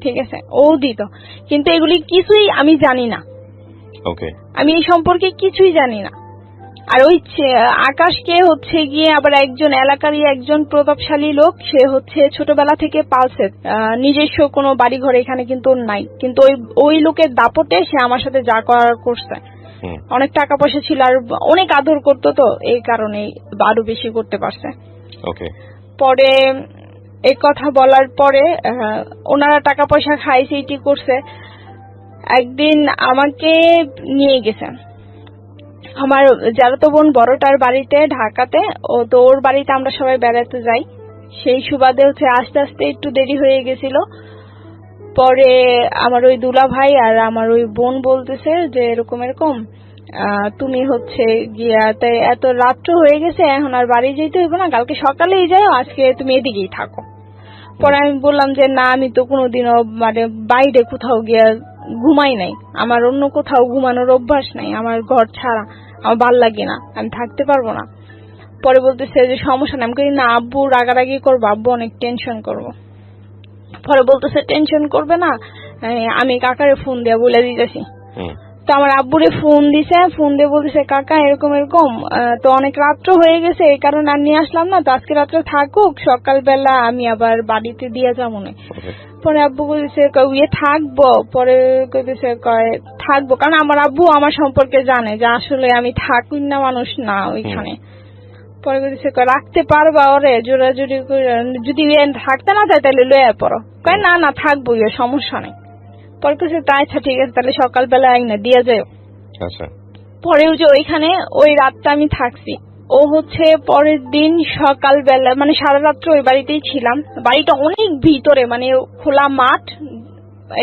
ঠিক আছে, ও দিত, কিন্তু এগুলি কিছুই আমি জানি না। ওকে, আমি এই সম্পর্কে কিছুই জানি না। আর ওই আকাশকে হচ্ছে গিয়ে আবার একজন এলাকারই একজন প্রতাপশালী লোক, সে হচ্ছে ছোটবেলা থেকে পালছে, নিজস্ব কোনো বাড়ি ঘর এখানে কিন্তু নাই, কিন্তু ওই লোকের দাপটে সে আমার সাথে যা করার করছে। অনেক টাকা পয়সা ছিল আর অনেক আদর করতো, তো এই কারণে আরো বেশি করতে পারছে। ওকে, পরে এই কথা বলার পরে ওনারা টাকা পয়সা খাইছে, এটি করছে। একদিন আমাকে নিয়ে গেছে আমার জ্যাঠাতো বোন বড়টার বাড়িতে ঢাকাতে, তো ওর বাড়িতে আমরা সবাই বেড়াতে যাই। সেই সুবাদে হচ্ছে আস্তে আস্তে একটু দেরি হয়ে গেছিল। পরে আমার ওই দুলা ভাই আর আমার ওই বোন বলতেছে যে এরকম এরকম তুমি হচ্ছে গিয়াতে এত রাত্র হয়ে গেছে, এখন আর বাড়ি যেতে হইব না, কালকে সকালেই যাও, আজকে তুমি এদিকেই থাকো। পরে আমি বললাম যে না, আমি তো কোনোদিনও মানে বাইরে কোথাও গিয়া ঘুমাই নাই, আমার অন্য কোথাও ঘুমানোর অভ্যাস নাই, আমার ঘর ছাড়া আমার ভাল লাগে না, আমি থাকতে পারবো না। পরে বলতেছে যে সমস্যা নেই। আমি কই না, আব্বু রাগারাগি করবো, আব্বু অনেক টেনশন করবো। পরে বলতেছে টেনশন করবে না, আমি কাকারে ফোন দিয়ে বলে দিতেছি। তো আমার আব্বুরে ফোন দিছে, ফোন দিয়ে বলতেছে কাকা এরকম এরকম, তো অনেক রাত্র হয়ে গেছে, এই কারণে আর নিয়ে আসলাম না, তো আজকে রাত্রে থাকুক, সকালবেলা আমি আবার বাড়িতে দিয়ে যাবো না। পরে আব্বু বলছে ইয়ে থাকবো, পরে কইতেছে থাকবো, কারণ আমার আব্বু আমার সম্পর্কে জানে যে আসলে আমি থাকুই না মানুষ না ওইখানে। পরে কইতেছে রাখতে পারবা ওরে, জোরাজুরি যদি থাকতে না চাই তাহলে লয়ে পড়ো। কয় না না থাকবো, ইয়ে সমস্যা নেই। পরে কইছে তা আচ্ছা ঠিক আছে, তাহলে সকালবেলা আইনা দিয়ে যাও। পরে ওই যে ওইখানে ওই রাতটা আমি থাকছি। ও হচ্ছে পরের দিন সকালবেলা মানে সারা রাত্র ওই বাড়িতেই ছিলাম। বাড়িটা অনেক ভিতরে, মানে খোলা মাঠ,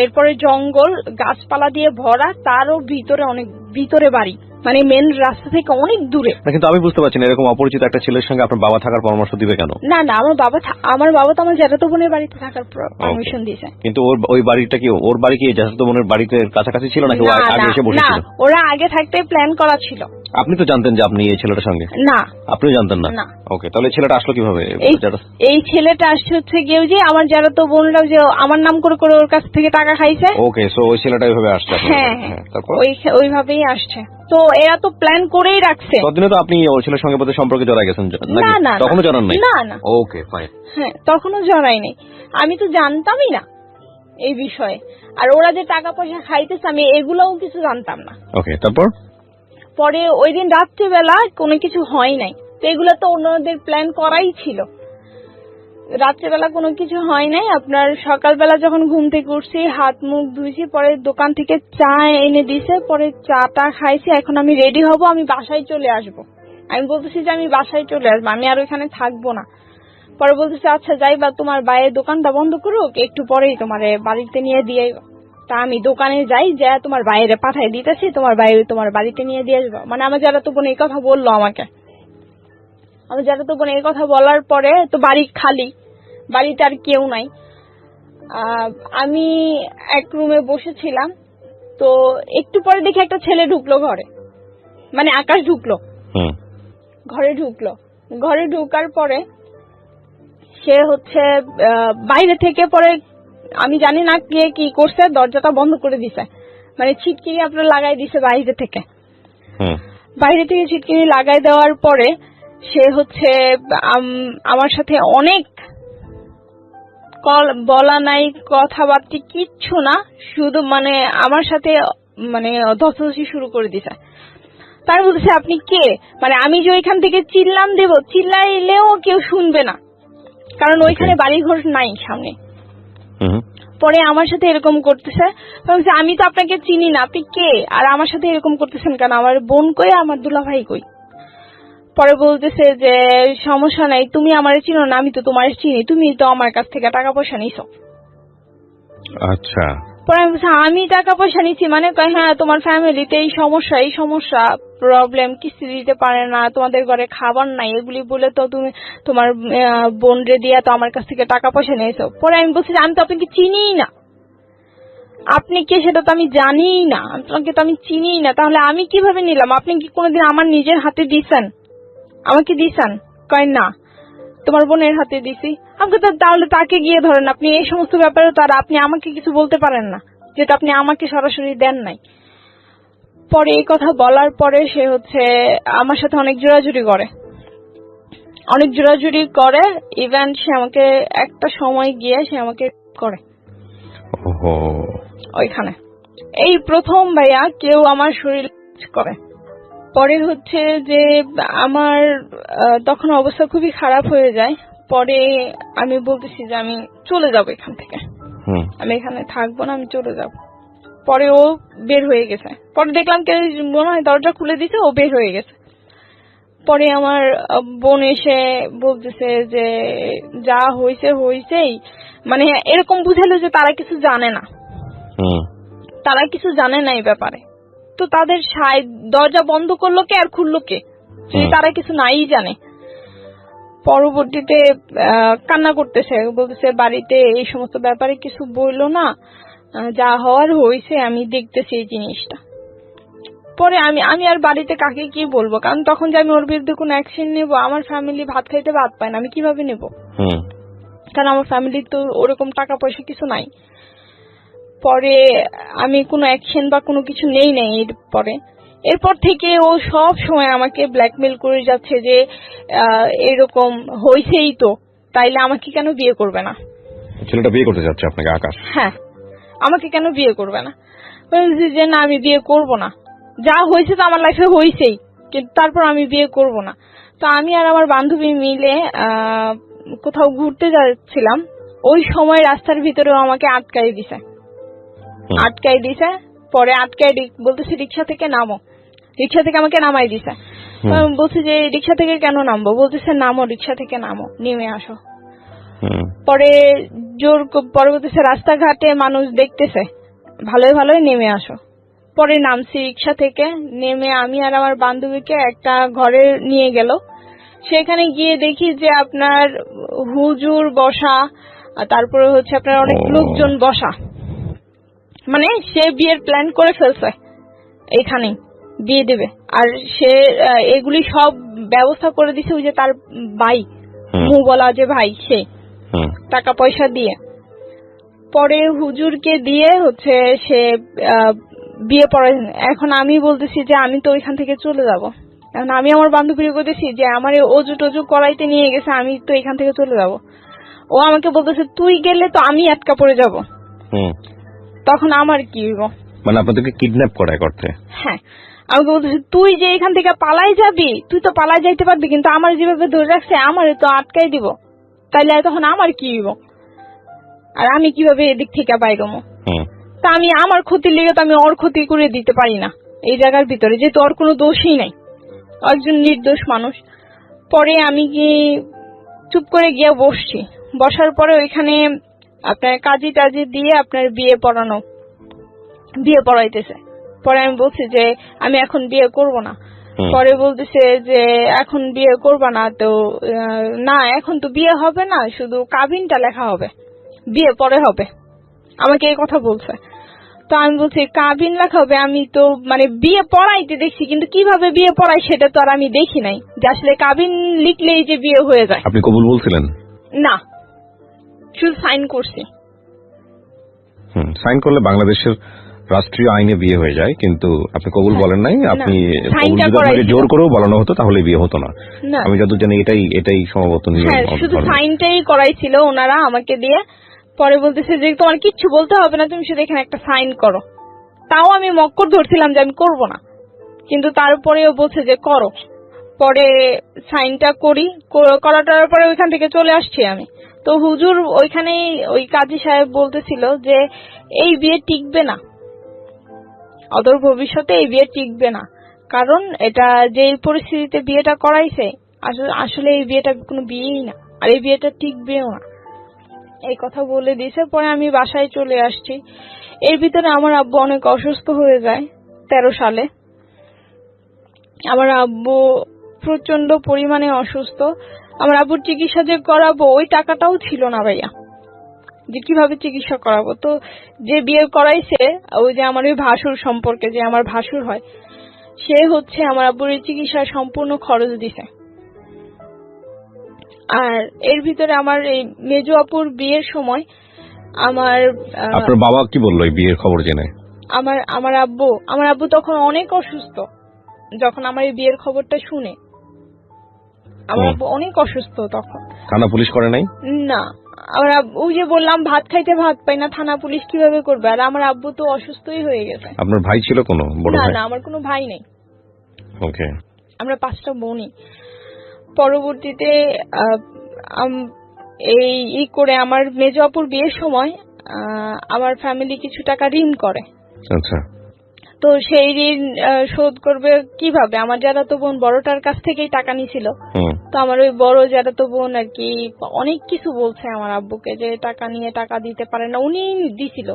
এরপরে জঙ্গল, গাছপালা দিয়ে ভরা, তারও ভিতরে, অনেক ভিতরে বাড়ি, মানে মেন রাস্তা থেকে অনেক দূরে। কিন্তু আমি বুঝতে পারছি না, এরকম অপরিচিত একটা ছেলের সঙ্গে আপনার বাবা থাকার পরামর্শ দিবে কেন? না না, আমার বাবা তো আমার জ্যাঠাতো বোনের বাড়িতে থাকার পারমিশন দিয়েছে। কিন্তু ওই বাড়িটা কি, ওর বাড়ি কি জ্যাঠাতো বোনের বাড়িতে কাছাকাছি ছিল নাকি আগে এসে বসেছিল? না, ওরা আগে থাকতে প্ল্যান করা ছিল। আপনি তো জানতেন যে আপনি এই ছেলেটার সঙ্গে? না, আপনিও জানতেন না? ওকে, তাহলে ছেলেটা আসলো কিভাবে? এই ছেলেটা আসছে হচ্ছে গিয়ে যে আমার জ্যাঠাতো বোনরা যে আমার নাম করে করে ওর কাছ থেকে টাকা খাইছে। ওকে, সো ওই ছেলেটা ওইভাবে আসছে? হ্যাঁ, ওইভাবেই আসছে। তো এরা তো প্ল্যান করেই রাখছে। ততদিনে তো আপনি ওই ছেলের সঙ্গে বোধহয় সম্পর্কে জড়াই গেছেন? না, তখনও জড়ান নাই? না না। ওকে, ফাইন। হ্যাঁ, তখনও জড়াই নাই, আমি তো জানতামই না এই বিষয়ে। আর ওরা যে টাকা পয়সা খাইতেছে আমি এগুলোও কিছু জানতাম না। ওকে, তারপর? পরে ওই দিন রাত্রিবেলা কোনো কিছু হয় নাই, তো এগুলো তো অন্যদের প্ল্যান করাই ছিল। রাত্রিবেলা কোনো কিছু হয় নাই। আপনার সকালবেলা যখন ঘুম থেকে উঠছি, হাত মুখ ধুইছি, পরে দোকান থেকে চা এনে দিছে, পরে চাটা খাইছি। এখন আমি রেডি হব, আমি বাসায় চলে আসব। আমি বলতেছি যে আমি বাসায় চলে আসবো, আমি আর ওইখানে থাকবো না। পরে বলতেছে আচ্ছা যাইবা, তোমার বাইরের দোকানটা বন্ধ করুক, একটু পরেই তোমার বাড়িতে নিয়ে দিয়ে। তা আমি দোকানে যাই, যা তোমার বাইরে পাঠাই দিতেছি, তোমার বাইরে তোমার বাড়িতে নিয়ে দিয়ে আসবো। মানে আমার জ্যাঠাতো বোন এই কথা বললো আমাকে। আমার জ্যাঠাতো বোন এই কথা বলার পরে তো বাড়ি খালি, বাড়িতে আর কেউ নাই। আমি এক রুমে বসেছিলাম, তো একটু পরে দেখি একটা ছেলে ঢুকলো ঘরে, মানে আকাশ ঢুকলো ঘরে, ঘরে ঢুকার পরে সে হচ্ছে বাইরে থেকে পরে আমি জানি না কে কি করছে, দরজাটা বন্ধ করে দিছে, মানে ছিটকিনি আপনার লাগাই দিছে বাইরে থেকে। বাইরে থেকে ছিটকিনি লাগাই দেওয়ার পরে সে হচ্ছে আমার সাথে অনেক বলা নাই, কথাবার্তা কিচ্ছু না, শুধু মানে আমার সাথে মানে ধস্তাধস্তি শুরু করে দিছে। তার বলছে আপনি কে, মানে আমি যে ওইখান থেকে চিল্লাম দেব, চিল্লাইলেও কেউ শুনবে না, কারণ ওইখানে বাড়িঘর নাই সামনে। পরে আমার সাথে এরকম করতেছে, আমি তো আপনাকে চিনি না, আপনি কে, আর আমার সাথে এরকম করতেছেন কেন, আমার বোন কই, আমার দুলাভাই কই। পরে বলতেছে যে সমস্যা নাই, তুমি আমারে চিনো না, আমি তো তোমার চিনি, তুমি তো আমার কাছ থেকে টাকা পয়সা নিছো। আচ্ছা। পরে আমি বলছি আমি টাকা পয়সা নিচ্ছি মানে, হ্যাঁ তোমার ফ্যামিলিতে এই সমস্যা প্রবলেম, কিস্তি দিতে পারে না, তোমাদের ঘরে খাবার নাই, এগুলি বলে তো তুমি তোমার বোন রে দিয়া তো আমার কাছ থেকে টাকা পয়সা নিয়েছো। পরে আমি বলছি আমি তো আপনাকে চিনিই না, আপনি কে সেটা তো আমি জানিই না, আপনাকে তো আমি চিনিই না, তাহলে আমি কিভাবে নিলাম, আপনি কি কোনোদিন আমার নিজের হাতে দিছেন, আমাকে দিছেন? কয় না, তোমার বোনের হাতে দিছি। আমাকে তো তাহলে তাকে গিয়ে ধরেন, আপনি এই সমস্ত ব্যাপারে তো আর আপনি আমাকে কিছু বলতে পারেন না, যেটা আপনি আমাকে সরাসরি দেন নাই। পরে এই কথা বলার পরে সে হচ্ছে আমার সাথে অনেক জোরাজুরি করে, ইভেন সে আমাকে একটা সময় গিয়ে সে আমাকে করে ওইখানে। এই প্রথম ভাইয়া কেউ আমার শরীর করে। পরে হচ্ছে যে আমার তখন অবস্থা খুবই খারাপ হয়ে যায়। পরে আমি বলতেছি যে আমি চলে যাব এখান থেকে, আমি এখানে থাকবো না, আমি চলে যাব। পরে ও বের হয়ে গেছে, পরে দেখলাম কেউ মনে হয় দরজা খুলে দিছে, ও বের হয়ে গেছে। পরে আমার বোন এসে বলতেছে যে যা হয়েছেই, মানে এরকম বুঝালো যে তারা কিছু জানে না এই ব্যাপারে। তো তাদের দরজা বন্ধ করলো কে আর খুললো কে, যদি তারা কিছু নাই জানে। পরবর্তীতে কান্না করতেছে, বলতেছে বাড়িতে এই সমস্ত ব্যাপারে কিছু বললো না, যা হওয়ার হয়েছে, আমি দেখতেছি এই জিনিসটা। পরে আমি আর বাড়িতে কাকে কি বলবো, কারণ তখন যে আমি ওর বিরুদ্ধে কোনো অ্যাকশন নেব, আমার ফ্যামিলি ভাত খাইতে ভাত পায় না, আমি কিভাবে নেব, কারণ আমার ফ্যামিলির তো ওরকম টাকা পয়সা কিছু নাই। পরে আমি কোনো অ্যাকশন বা কোনো কিছু নেই নাই। এরপর থেকে ও সব সময় আমাকে ব্ল্যাকমেল করে যাচ্ছে যে এরকম হয়েছেই তো, তাইলে আমাকে কেন বিয়ে করবে না। ছেলেটা বিয়ে করতে যাচ্ছে আপনাকে, আকাশ? হ্যাঁ, আমাকে কেন বিয়ে করবে না। বলছি যে না, আমি বিয়ে করব না, যা হয়েছে তো আমার লাইফে হয়েছেই, কিন্তু তারপর আমি বিয়ে করব না। তো আমি আর আমার বান্ধবী মিলে কোথাও ঘুরতে যাচ্ছিলাম, ওই সময় রাস্তার ভিতরেও আমাকে আটকাই দিছে। পরে বলতেছে রিক্সা থেকে নামো, রিক্সা থেকে আমাকে নামাই দিছে। বলছি যে রিক্সা থেকে কেন নামবো, বলতেছে নামো, রিক্সা থেকে নামো, নেমে আসো। পরে পরে বলতেছে রাস্তাঘাটে মানুষ দেখতেছে, ভালোই নেমে আসো। পরে নামছি রিক্সা থেকে, নেমে আমি আর আমার বান্ধবীকে একটা ঘরে নিয়ে গেল। সেখানে গিয়ে দেখি যে আপনার হুজুর বসা, তারপরে হচ্ছে আপনার অনেক লোকজন বসা, মানে সে বিয়ের প্ল্যান করে ফেলছে, এখানেই বিয়ে দেবে। আর সে এগুলি সব ব্যবস্থা করে দিছে ওই যে তার ভাই, মু বলা যে ভাই, সে টাকা পয়সা দিয়ে। পরে হুজুরকে দিয়ে হচ্ছে সে বিয়ে পড়ায়। এখন আমি বলতেছি যে আমি তো ওইখান থেকে চলে যাব, এখন আমি আমার বান্ধবীকে বলতেছি যে আমার অজু টজু করাইতে নিয়ে গেছে, আমি তো এখান থেকে চলে যাব। ও আমাকে বলতেছে তুই গেলে তো আমি আটকা পড়ে যাব, তখন আমার কি হইব, মানে আপনাদেরকে কিডন্যাপ করায় করতে। হ্যাঁ, আমাকে বলতেছে তুই যে এখান থেকে পালাই যাবি, তুই তো পালাই যাইতে পারবি, কিন্তু আমার যেভাবে ধরে রাখছে আমার তো আটকাই দিব, তাইলে তখন আমার কি হইব, আর আমি কিভাবে এদিক থেকে বাইরমো। তা আমি আমার ক্ষতির লেগে তো আমি ওর ক্ষতি করে দিতে পারি না এই জায়গার ভিতরে, যেহেতু ওর কোনো দোষই নাই, একজন নির্দোষ মানুষ। পরে আমি কি চুপ করে গিয়ে বসছি, বসার পরে ওইখানে আপনার কাজী টাজি দিয়ে আপনার বিয়ে পড়াইতেছে। পরে আমি বলছি যে আমি এখন বিয়ে করব না। পরে বলতেছে যে এখন বিয়ে করবা না তো, না এখন তো বিয়ে হবে না, শুধু কাবিনটা লেখা হবে, বিয়ে পরে হবে, আমাকে এই কথা বলছে। তো আমি বলছি কাবিন লেখা হবে, আমি তো মানে বিয়ে পড়াইতে দেখছি, কিন্তু কিভাবে বিয়ে পড়াই সেটা তো আর আমি দেখি নাই, যে আসলে কাবিন লিখলেই যে বিয়ে হয়ে যায়। আপনি কবুল বলছিলেন? না, শুধু সাইন করছি। সাইন করলে বাংলাদেশের রাষ্ট্রীয় আইনে বিয়ে হয়ে যায়, কিন্তু আপনি কবুল বলেন নাই। আপনি কবুল যদি আপনাকে জোর করেও বলানো হতো তাহলে বিয়ে হতো না। আমি যতদূর জানি এটাই সম্ভবত নিয়ম। শুধু সাইনটাই করাইছিল ওনারা আমাকে দিয়ে। পরে বলতেছে যে তোমার কিচ্ছু বলতে হবে না, তুমি শুধু এখানে একটা সাইন করো। তাও আমি মক্কর ধরছিলাম যে আমি করব না, কিন্তু তারপরেও বলছে যে করো। পরে সাইনটা করাটার পরে ওইখান থেকে চলে আসছি আমি। তো হুজুর ওইখানে ওই কাজী সাহেব বলতেছিল যে এই বিয়ে টিকবে না, অদূর ভবিষ্যতে এই বিয়ে টিকবে না, কারণ এটা যে পরিস্থিতিতে বিয়েটা করাইছে আসলে এই বিয়েটা কোনো বিয়েই না, আর এই বিয়েটা টিকবেও না, এই কথা বলে দিয়েছে। পরে আমি বাসায় চলে আসছি। এর ভিতরে আমার আব্বু অনেক অসুস্থ হয়ে যায় 13 সালে। আমার আব্বু প্রচন্ড পরিমাণে অসুস্থ। আমার আব্বুর চিকিৎসা যে করাবো ওই টাকাটাও ছিল না ভাইয়া, যে কিভাবে চিকিৎসা করাবো। তো যে বিয়ে করাইছে ওই যে আমার ওই ভাসুর সম্পর্কে, যে আমার ভাসুর হয়, সে হচ্ছে আমার আব্বুর চিকিৎসার সম্পূর্ণ খরচ দিছে। আর এর ভিতরে আমার এই মেজো আপুর বিয়ের সময় আপনার বাবা কি বললো এই বিয়ের খবর জেনে? আমার আব্বু তখন অনেক অসুস্থ। যখন আমার এই বিয়ের খবরটা শুনে, আমার আব্বু অনেক অসুস্থ তখন। থানা পুলিশ করে নাই? না, আমার আব্বু যে বললাম ভাত খাইতে ভাত পাই না, থানা পুলিশ কিভাবে করবে? আর আমার আব্বু তো অসুস্থই হয়ে গেছে। আপনার ভাই ছিল কোনো বড় ভাই? না, আমার কোনো ভাই নেই। ওকে। আমরা 5টা বোনই। পরবর্তীতে এই করে আমার মেজো আপুর বিয়ের সময় আমার ফ্যামিলি কিছু টাকা ঋণ করে। আচ্ছা। তো সেই ঋণ শোধ করবে কিভাবে? আমার জ্যাঠাতো বোন বড়টার কাছ থেকেই টাকা নিছিল। তো আমার ওই বড় জ্যাঠাতো বোন আর কি অনেক কিছু বলছে আমার আব্বুকে, যে টাকা নিয়ে টাকা দিতে পারে না, উনি দিছিল।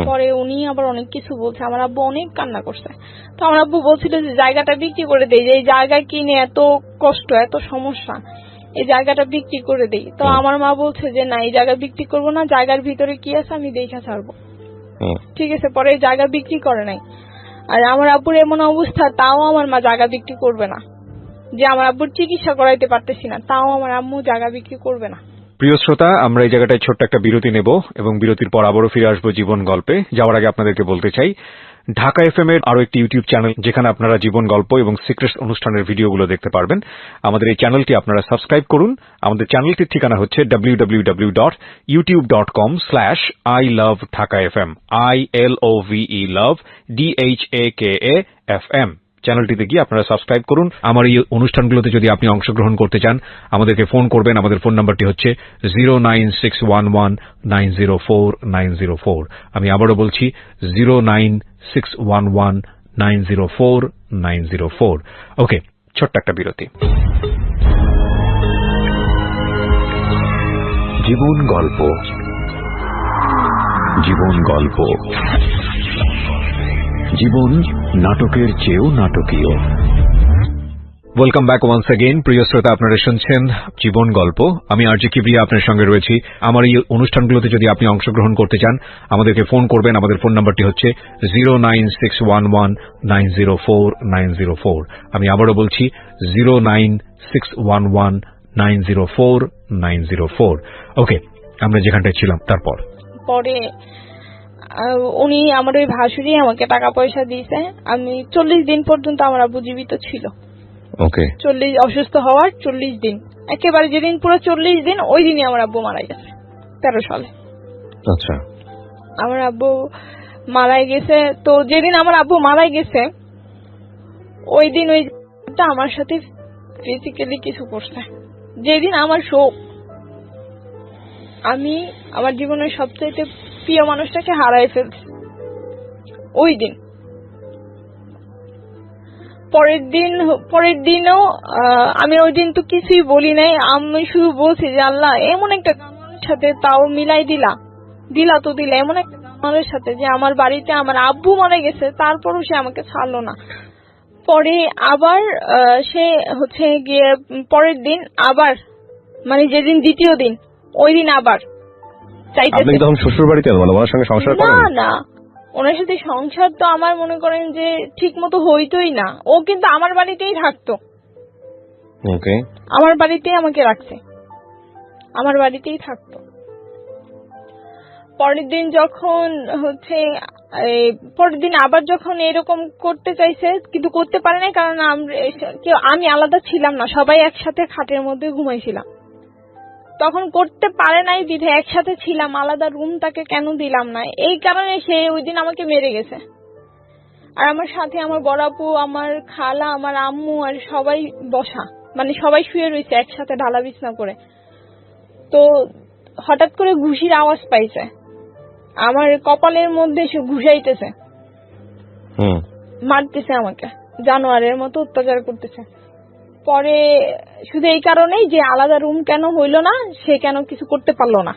পরে উনি আবার অনেক কিছু বলছে, আমার আব্বু অনেক কান্না করছে। তো আমার আব্বু বলছিল যে জায়গাটা বিক্রি করে দেই, যে এই জায়গা কিনে এত কষ্ট, এত সমস্যা, এই জায়গাটা বিক্রি করে দেই। তো আমার মা বলছে যে না, এই জায়গা বিক্রি করবো না, জায়গার ভিতরে কি আছে আমি দেখা ছাড়বো। ঠিক আছে, পরে এই জায়গা বিক্রি করে নাই। আর আমার আব্বুর এমন অবস্থা, তাও আমার মা জায়গা বিক্রি করবে না, যে আমার আব্বুর চিকিৎসা করাইতে পারতেছি না, তাও আমার আম্মু জায়গা বিক্রি করবে না। প্রিয় শ্রোতা, আমরা এই জায়গাটায় ছোট্ট একটা বিরতি নেব এবং বিরতির পর আবারও ফিরে আসবো জীবন গল্পে। যাওয়ার আগে আপনাদেরকে বলতে চাই, ঢাকা এফএম এর আরো একটি ইউটিউব চ্যানেল, যেখানে আপনারা জীবন গল্প এবং সিক্রেটস অনুষ্ঠানের ভিডিওগুলো দেখতে পারবেন। আমাদের এই চ্যানেলটি আপনারা সাবস্ক্রাইব করুন। আমাদের চ্যানেলটির ঠিকানা হচ্ছে www.youtube.com/ilovedhakafm ILOVE love DHAKAFM। চ্যানেলটিতে গিয়ে আপনারা সাবস্ক্রাইব করুন। আমার এই অনুষ্ঠানগুলোতে যদি আপনি অংশগ্রহণ করতে চান, আমাদেরকে ফোন করবেন। আমাদের ফোন নাম্বারটি হচ্ছে 09611904904। আমি আবারও বলছি 09611904904। ওকে, ছোট্ট একটা বিরতি। জীবন গল্প, জীবন গল্প, জীবন নাটকের চেয়েও নাটকীয়। Welcome back once again. প্রিয় শ্রোতা, আপনারা শুনছেন জীবন গল্প। আমি আরজি কিবরিয়া আপনার সঙ্গে রয়েছি। আমার এই অনুষ্ঠানগুলোতে যদি আপনি অংশগ্রহণ করতে চান, আমাদেরকে ফোন করবেন। আমাদের ফোন নাম্বারটি হচ্ছে 09611904904। আমি আবারও বলছি 09611904904। ওকে, আমরা যেখানটায় ছিলাম তারপর পরে উনি আমার ওই ভাসুরি আমাকে টাকা পয়সা দিয়েছে। আমি 40 দিন পর্যন্ত আমার আব্বু জীবিত ছিল। ওকে। 40 অসুস্থ হওয়ার 40 দিন, একেবারে যেদিন পুরো 40 দিন, ওই দিনই আমার আব্বু মারা গেছে 13 সালে। আচ্ছা। আমার আব্বু মারা গেছে। তো যেদিন আমার আব্বু মারা গেছে ওই দিন ওইটা আমার সাথে ফিজিক্যালি কিছু করছে। যেদিন আমার শোক, আমি আমার জীবনের সবচাইতে প্রিয় মানুষটাকে হারাই ফেলছি ওই দিন। পরের দিনও আমি ওই দিন তো কিছুই বলি নাই। আমি শুধু বলছি যে আল্লাহ, এমন একটা মানুষের সাথে তাও মিলাই দিলা তো দিলা, এমন একটা মানুষের সাথে যে আমার বাড়িতে আমার আব্বু মারা গেছে, তারপরও সে আমাকে ছাড়লো না। পরে আবার সে হচ্ছে গিয়ে পরের দিন আবার, মানে যেদিন দ্বিতীয় দিন, ওই দিন আবার চাইতেছে। আপনি তখন শ্বশুর বাড়িতে ওনার সঙ্গে সংসার করেন? না, ওনার সাথে সংসার তো আমার মনে করেন যে ঠিক মতো হইতোই না। ও কিন্তু আমার বাড়িতেই থাকতো। ওকে। আমার বাড়িতেই আমাকে রাখছে, আমার বাড়িতেই থাকতো। পরের দিন যখন হচ্ছে পরের দিন আবার যখন এরকম করতে চাইছে কিন্তু করতে পারে না, কারণ আমি আলাদা ছিলাম না, সবাই একসাথে খাটের মধ্যে ঘুমাইছিলাম। তখন করতে পারে নাই বিধে একসাথে ছিলাম, আলাদা রুম তাকে কেন দিলাম না, এই কারণে সে ওই দিন আমাকে মেরে গেছে। আর আমার সাথে আমার বড় আপু, আমার খালা, আমার আম্মু আর সবাই বসা, মানে সবাই শুয়ে রয়েছে একসাথে ঢালা বিছনা করে। তো হঠাৎ করে ঘুষির আওয়াজ পাইছে, আমার কপালের মধ্যে সে ঘুষাইতেছে, মারতেছে আমাকে, জানোয়ারের মতো অত্যাচার করতেছে। পরে শুধু এই কারণেই যে আলাদা রুম কেন হইল না, সে কেন কিছু করতে পারলো না,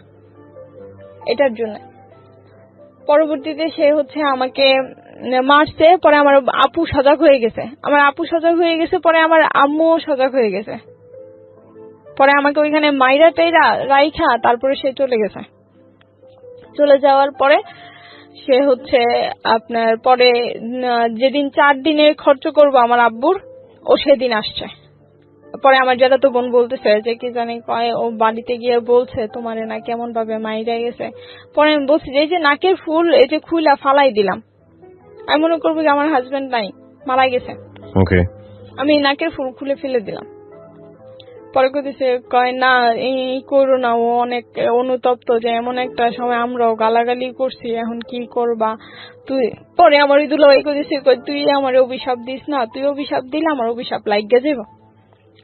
এটার জন্য। পরবর্তীতে সে হচ্ছে আমাকে মারছে। পরে আমার আপু সজাগ হয়ে গেছে, পরে আমার আম্মুও সজাগ হয়ে গেছে। পরে আমাকে ওইখানে মাইরা টাইরা রাইখা তারপরে সে চলে গেছে। চলে যাওয়ার পরে সে হচ্ছে আপনার পরে যেদিন 4 দিনের খরচ করবো আমার আব্বুর, ও সেদিন আসছে। পরে আমার যারা তো বোন বলতেছে যে কি জানি কয়, ও বাড়িতে গিয়ে বলছে তোমারে না কেমন ভাবে মাইরা গেছে। পরে আমি বলছি যে এই যে নাকের ফুল এই যে খুইলা ফালাই দিলাম, আমি মনে করবো যে আমার হাজবেন্ড নাই, মারা গেছে। আমি নাকের ফুল খুলে ফেলে দিলাম। পরে কইতেছে কয় না এই করো না, ও অনেক অনুতপ্ত যে এমন একটা সময় আমরাও গালাগালি করছি, এখন কি করবা তুই। পরে আমার ওই দুলাভাই কইতেছে তুই আমার অভিশাপ দিস না, তুই অভিশাপ দিলে আমার অভিশাপ লাগিয়ে যাবো,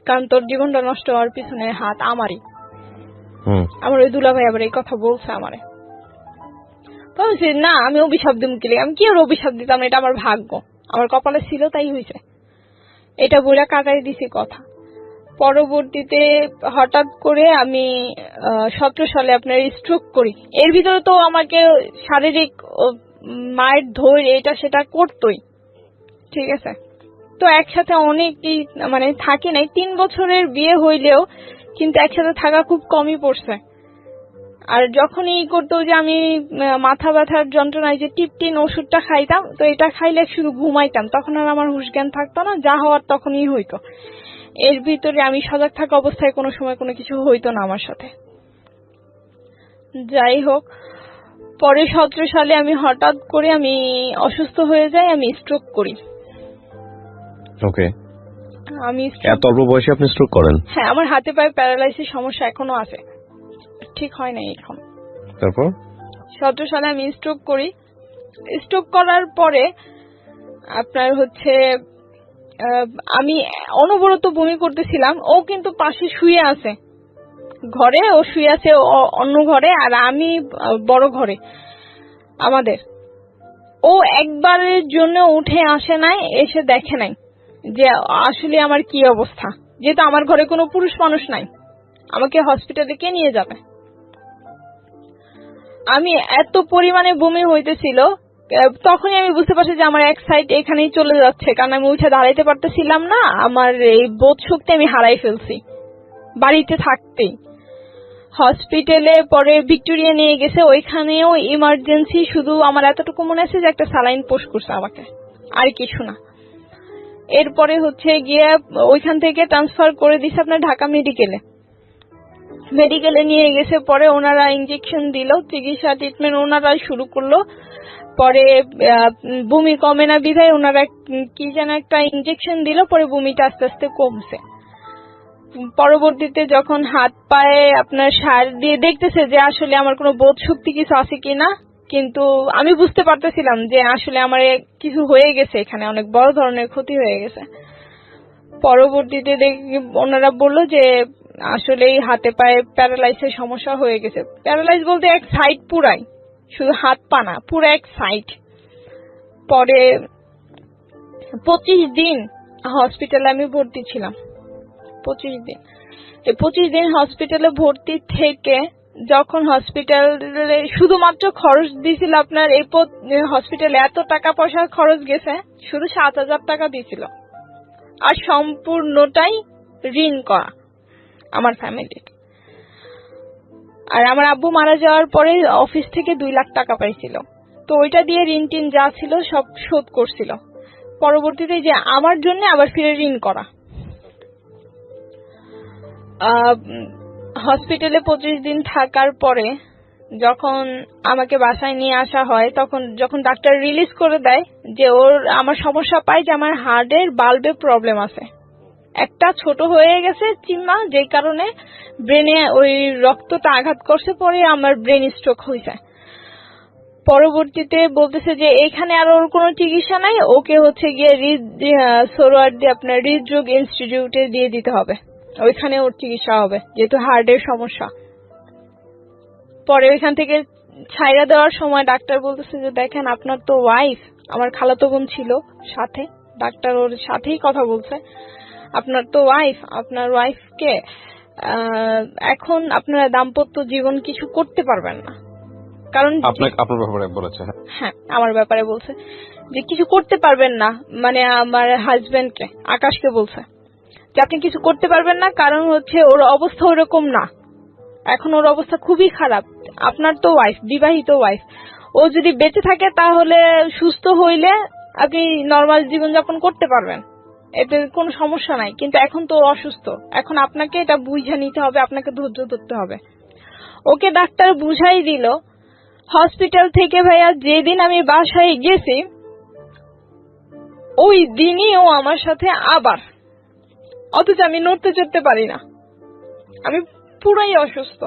কারণ তোর জীবনটা নষ্ট হওয়ার পিছনে হাত আমারই। আমার ওই দুলাভাই আবার এই কথা বলছে আমারে। বলছি না আমি অভিশাপ দিম কি, আমি কি আর অভিশাপ দিতাম, এটা আমার ভাগ্য, আমার কপালে ছিল তাই হয়েছে, এটা বইলা কাটাই দিছি কথা। পরবর্তীতে হঠাৎ করে আমি 17 সালে আপনার স্ট্রোক করি। এর ভিতরে তো আমাকে শারীরিক মায়ের ধৈর্য এটা সেটা করতোই, ঠিক আছে। তো একসাথে অনেকই মানে থাকি নাই, 3 বছরের বিয়ে হইলেও কিন্তু একসাথে থাকা খুব কমই পড়ছে। আর যখনই করতো যে আমি মাথা ব্যথার যন্ত্রণায় যে টিপটিন ওষুধটা খাইতাম, তো এটা খাইলে শুধু ঘুমাইতাম, তখন আর আমার হুঁশ জ্ঞান থাকতো না, যা হওয়ার তখনই হইতো। এর ভিতরে আমি সজাগ থাকা অবস্থায় কোনো সময় কোনো কিছু হইতো না আমার সাথে। যাই হোক, পরে 17 সালে আমি হঠাৎ করে আমি অসুস্থ হয়ে যাই, আমি স্ট্রোক করি। আমি এত অল্প বয়সে আপনি স্ট্রোক করেন? হ্যাঁ, আমার হাতে পায়ে প্যারালাইসিস সমস্যা এখনো আছে, ঠিক হয় নাই এখন। তারপর 17 সালে আমি স্ট্রোক করি। স্ট্রোক করার পরে আপনার হচ্ছে আমি অনবরত বমি করতেছিলাম, ও কিন্তু পাশে শুয়ে আছে ঘরে, ও শুয়ে আছে অন্য ঘরে আর আমি বড় ঘরে আমাদের। ও একবারের জন্য উঠে আসে নাই, এসে দেখে নাই যে আসলে আমার কি অবস্থা, যেহেতু আমার ঘরে কোনো পুরুষ মানুষ নাই, আমাকে হসপিটালে কে নিয়ে যাবে। আমি এত পরিমাণে বমি হইতেছিল, তখনই আমি বুঝতে পারছি যে আমার এক সাইড এখানেই চলে যাচ্ছে, কারণ আমি উঠে দাঁড়াইতে পারতেছিলাম না, আমার এই বোধ শক্তি আমি হারাই ফেলছি বাড়িতে থাকতেই। হসপিটালে পরে ভিক্টোরিয়া নিয়ে গেছে, ওইখানেও ইমার্জেন্সি, শুধু আমার এতটুকু মনে আছে যে একটা স্যালাইন পোষ করছে আমাকে, আর কিছু না। এরপরে হচ্ছে গিয়ে ওইখান থেকে ট্রান্সফার করে দিছে আপনার ঢাকা মেডিকেলে নিয়ে গেছে। পরে ওনারা ইনজেকশন দিল, চিকিৎসা ট্রিটমেন্ট ওনারা শুরু করলো। পরে বমি কমে না বিধায় ওনারা কি যেন একটা ইনজেকশন দিল, পরে বমিটা আস্তে আস্তে কমছে। পরবর্তীতে যখন হাত পায়ে আপনার সার দিয়ে দেখতেছে যে আসলে আমার কোনো বোধ শক্তি কিছু আছে কিনা, কিন্তু আমি বুঝতে পারতেছিলাম যে আসলে আমার কিছু হয়ে গেছে, এখানে অনেক বড় ধরনের ক্ষতি হয়ে গেছে। পরবর্তীতে ওনারা বলল যে আসলে হাতে পায়ে প্যারালাইসের সমস্যা হয়ে গেছে। প্যারালাইজ বলতে এক সাইড পুরাই, শুধু হাত পা না, পুরো এক সাইড। পরে 25 দিন হসপিটালে আমি ভর্তি ছিলাম। 25 দিন, এই 25 দিন হসপিটালে ভর্তি থেকে যখন হসপিটালে শুধুমাত্র খরচ দিয়েছিল আপনার, এই হসপিটালে এত টাকা পয়সা খরচ গেছে, শুধু 7,000 টাকা দিয়েছিল, আর সম্পূর্ণটাই ঋণ করা আমার ফ্যামিলির। আর আমার আব্বু মারা যাওয়ার পরে অফিস থেকে 2 লাখ টাকা পাইছিল, তো ওইটা দিয়ে ঋণ টিন যা ছিল সব শোধ করছিল। পরবর্তীতে যে আমার জন্য আবার ফিরে ঋণ করা। হসপিটালে 25 দিন থাকার পরে যখন আমাকে বাসায় নিয়ে আসা হয়, তখন যখন ডাক্তার রিলিজ করে দেয় যে আমার সমস্যা পায় যে আমার হার্টের বাল্বে প্রবলেম আছে, একটা ছোট হয়ে গেছে চিম্মা, যে কারণে ব্রেনে ওই রক্তটা আঘাত করছে, পরে আমার ব্রেন স্ট্রোক হয়েছে। পরবর্তীতে বলতেছে যে এখানে আর ওর কোনো চিকিৎসা নাই, ওকে হচ্ছে গিয়ে সোহরাওয়ার্দী আপনার হৃদরোগ ইনস্টিটিউটে দিয়ে দিতে হবে, ওইখানে ওর চিকিৎসা হবে যেহেতু হার্টের সমস্যা। পরে ওইখান থেকে ছাইরা দেওয়ার সময় ডাক্তার বলতেছে যে দেখেন আপনার তো ওয়াইফ, আমার খালাতো বোন ছিল সাথে, ডাক্তার ওর সাথেই কথা বলছে, আপনার তো ওয়াইফ, আপনার ওয়াইফকে এখন আপনারা দাম্পত্য জীবন কিছু করতে পারবেন না, কারণ আপনার ব্যাপারে বলেছে। হ্যাঁ, আমার ব্যাপারে বলছে যে কিছু করতে পারবেন না, মানে আমার হাজবেন্ডকে, আকাশকে বলছে যে আপনি কিছু করতে পারবেন না, কারণ হচ্ছে ওর অবস্থা ওরকম না, এখন ওর অবস্থা খুবই খারাপ। আপনার তো ওয়াইফ, বিবাহিত ওয়াইফ, ও যদি বেঁচে থাকে তাহলে সুস্থ হইলে আপনি নর্মাল জীবনযাপন করতে পারবেন, এতে কোনো সমস্যা নাই, কিন্তু এখন তো অসুস্থ, এখন আপনাকে এটা বুঝে নিতে হবে, আপনাকে ধৈর্য ধরতে হবে। ওকে ডাক্তার বুঝাই দিল। হসপিটাল থেকে ভাইয়া যেদিন আমি বাসায় গেছি ওই দিনই ও আমার সাথে আবার, অথচ আমি নড়তে চড়তে পারি না, আমি পুরাই অসুস্থ,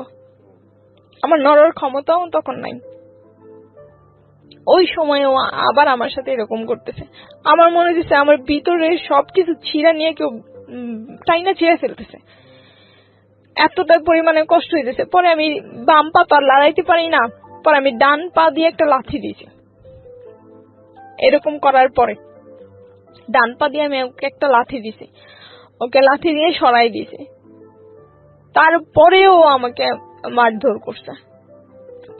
আমার নড়ার ক্ষমতাও তখন নাই। ওই সময় ও আবার আমার সাথে এরকম করতেছে, আমার মনে হচ্ছে আমার ভিতরে সবকিছু ছিঁড়া নিয়ে কেউ টাইনা ছিঁড়ে ফেলতেছে, এতটা পরিমাণে কষ্ট হইতেছে। পরে আমি বাম পা তো আর লড়াইতে পারি না, পরে আমি ডান পা দিয়ে একটা লাথি দিয়েছি। এরকম করার পরে ডান পা দিয়ে আমি ওকে একটা লাথি দিছি, ওকে লাথি দিয়ে সরাই দিয়েছি, তারপরেও আমাকে মারধর করছে।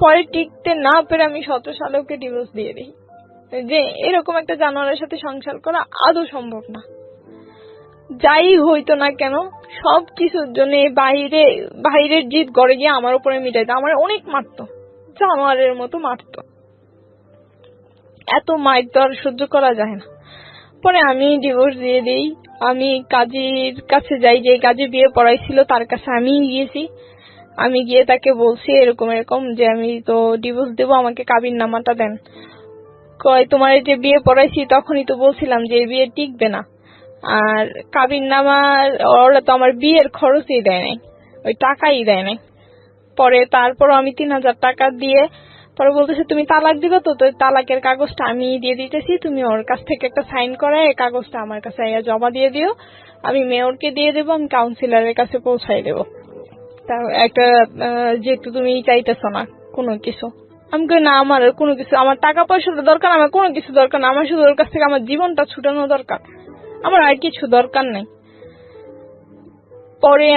পরে টিকতে না পেরে আমি 17 সালে ওকে ডিভোর্স দিয়ে দিই, যে এরকম একটা জানোয়ারের সাথে সংসার করা আদৌ সম্ভব না। যাই হইতো না কেন সবকিছুর জন্য বাইরের জিদ গড়ে গিয়ে আমার উপরে মিটাইতো, আমার অনেক মারতো, জানোয়ারের মতো মারতো, এত মার তো আর সহ্য করা যায় না। পরে আমি ডিভোর্স দিয়ে দিই, আমি কাজীর কাছে যাই, যে কাজী বিয়ে পড়াইছিল তার কাছে আমি গিয়েছি, আমি গিয়ে তাকে বলছি এরকম এরকম যে আমি তো ডিভোর্স দেবো, আমাকে কাবিন নামাটা দেন। কয় তোমার যে বিয়ে পড়াইছি তখনই তো বলছিলাম যে বিয়ে টিকবে না, আর কাবিন নামার ওরা তো আমার বিয়ের খরচই দেয় নাই, ওই টাকাই দেয় নাই। পরে তারপর আমি 3000 টাকা দিয়ে পরে বলতেছে তুমি তালাক দিবে তো, তালাকের কাগজটা আমি দিয়ে দিতেছি, তুমি ওর কাছ থেকে একটা সাইন করে এই কাগজটা আমার কাছে জমা দিয়ে দিও, আমি মেয়রকে দিয়ে দেবো, আমি কাউন্সিলরের কাছে পৌঁছাই দেবো, একটা যেহেতু তুমি চাইতেছো না কোনো কিছু। আমি কই না, আমার কোনো কিছু, আমার টাকা পয়সাটা দরকার, আমার কোনো কিছু দরকার না, আমার শুধু ওর কাছ থেকে আমার জীবনটা ছুটানো দরকার, আমার আর কিছু দরকার নেই। পরে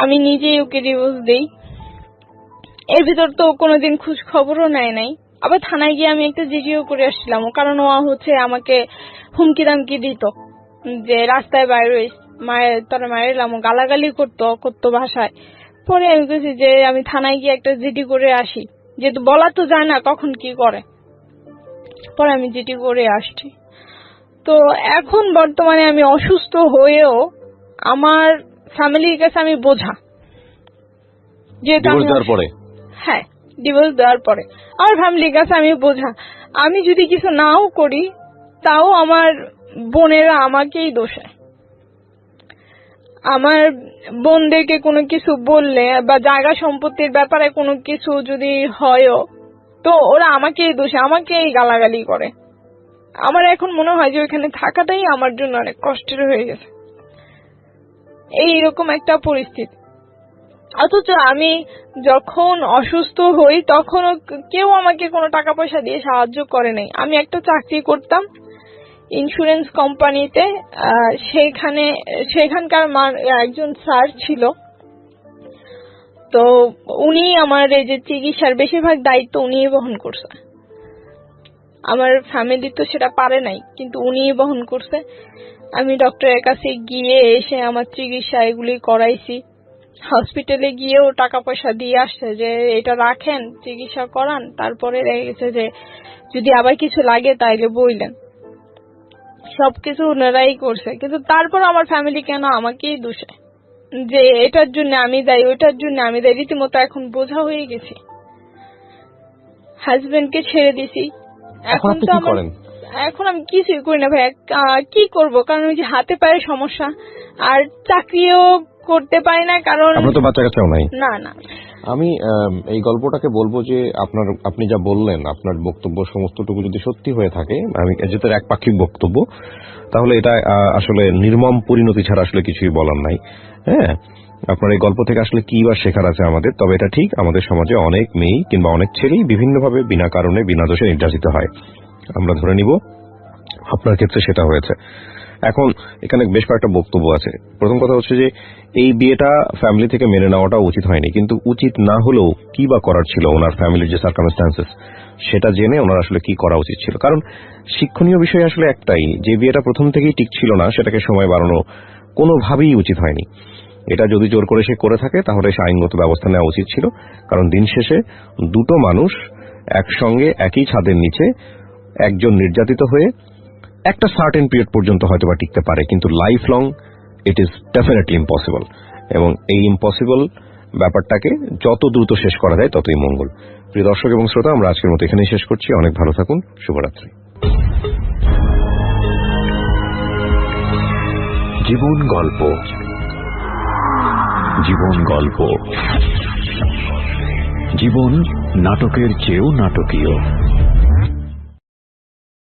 আমি নিজেই ওকে ডিভোর্স দেই। এর ভিতর তো কোনোদিন খোঁজ খবরও নেয় নাই। আবার থানায় গিয়ে আমি একটা জিডিও করে আসছিলাম, কারণ ও হচ্ছে আমাকে হুমকি দামকি দিত যে রাস্তায় বাইরে তোরা মায়েরাম, গালাগালি করতো ভাষায়। পরে আমি বলছি যে আমি থানায় গিয়ে একটা জিডি করে আসি, যেহেতু বলা তো যায় না কখন কি করে। পরে আমি জিডি করে আসছি। তো এখন বর্তমানে আমি অসুস্থ হয়েও আমার ফ্যামিলির কাছে আমি বোঝা, যেহেতু হ্যাঁ ডিভোর্স দেওয়ার পরে আমার ফ্যামিলির কাছে আমি বোঝা, আমি যদি কিছু নাও করি তাও আমার বোনেরা আমাকেই দোষে। আমার বোনদেরকে কোনো কিছু বললে বা জায়গা সম্পত্তির ব্যাপারে কোনো কিছু যদি হয়ও তো ওরা আমাকেই দোষে, আমাকেই গালাগালি করে। আমার এখন মনে হয় যে ওইখানে থাকাটাই আমার জন্য অনেক কষ্টের হয়ে গেছে, এইরকম একটা পরিস্থিতি। অথচ আমি যখন অসুস্থ হই তখনও কেউ আমাকে কোনো টাকা পয়সা দিয়ে সাহায্য করে নাই। আমি একটা চাকরি করতাম ইন্স্যুরেন্স কোম্পানিতে, সেখানকার একজন স্যার ছিল, তো উনি আমার এই যে চিকিৎসার বেশিরভাগ দায়িত্ব উনিই বহন করছে। আমার ফ্যামিলি তো সেটা পারে নাই, কিন্তু উনিই বহন করছে। আমি ডক্টরের কাছে গিয়ে এসে আমার চিকিৎসা এগুলি করাইছি, হসপিটালে গিয়েও টাকা পয়সা দিয়ে আসছে যে এটা রাখেন চিকিৎসা করান, তারপরে দেখা গেছে যে যদি আবার কিছু লাগে তাইলে বইলেন, সবকিছু ওনারাই করছে। কিন্তু তারপর আমার ফ্যামিলি কেন আমাকেই দোষে যে এটার জন্য আমি দায়ী, ওইটার জন্য আমি দায়ী, রীতিমতো এখন বোঝা হয়ে গেছি। হাজবেন্ডকে ছেড়ে দিছি। এখন আপনি কি করেন? এখন আমি কিছুই করি না ভাইয়া, কি করব, কারণ ওই যে হাতে পায়ে সমস্যা, আর চাকরিও করতে পারি না, কারণ আপনার তো বাচ্চা কাচ্চাও নাই। না না। আমি এই গল্পটাকে বলবো যে আপনি যা বললেন, আপনার বক্তব্য সমস্তটুকু যদি সত্যি হয়ে থাকে, আমি যেটা একপাক্ষিক বক্তব্য, তাহলে এটা আসলে নির্মম পরিণতি ছাড়া আসলে কিছুই বলার নাই। হ্যাঁ, আপনার এই গল্প থেকে আসলে কি বা শেখার আছে আমাদের? তবে এটা ঠিক, আমাদের সমাজে অনেক মেয়ে কিংবা অনেক ছেলেই বিভিন্নভাবে বিনা কারণে বিনা দোষে নির্যাতিত হয়। আমরা ধরে নিব আপনার ক্ষেত্রে সেটা হয়েছে। এখন এখানে বেশ কয়েকটা বক্তব্য আছে। প্রথম কথা হচ্ছে যে এই বিয়েটা ফ্যামিলি থেকে মেনে নেওয়াটা উচিত হয়নি, কিন্তু উচিত না হলেও কি বা করার ছিল, ওনার ফ্যামিলির যে সার্কামস্ট্যান্সেস সেটা জেনে ওনার আসলে কি করা উচিত ছিল। কারণ শিক্ষণীয় বিষয় আসলে একটাই, যে বিয়েটা প্রথম থেকেই ঠিক ছিল না সেটাকে সময় বাড়ানো কোনোভাবেই উচিত হয়নি। এটা যদি জোর করে সে করে থাকে তাহলে সে আইনগত ব্যবস্থা নেওয়া উচিত ছিল। কারণ দিন শেষে দুটো মানুষ একসঙ্গে একই ছাদের নিচে, একজন নির্যাতিত হয়ে একটা সার্টেন পিরিয়ড পর্যন্ত হয়তো বা টিকতে পারে, কিন্তু life long it is definitely impossible. এবং এই ইম্পসিবল ব্যাপারটাকে যত দ্রুত শেষ করা যায় ততই মঙ্গল। প্রিয় দর্শক এবং শ্রোতা, আমরা আজকের মতো এখানেই শেষ করছি। অনেক ভালো থাকুন, শুভরাত্রি। জীবন গল্প, জীবন গল্প, জীবন নাটকের চেয়েও নাটকীয়।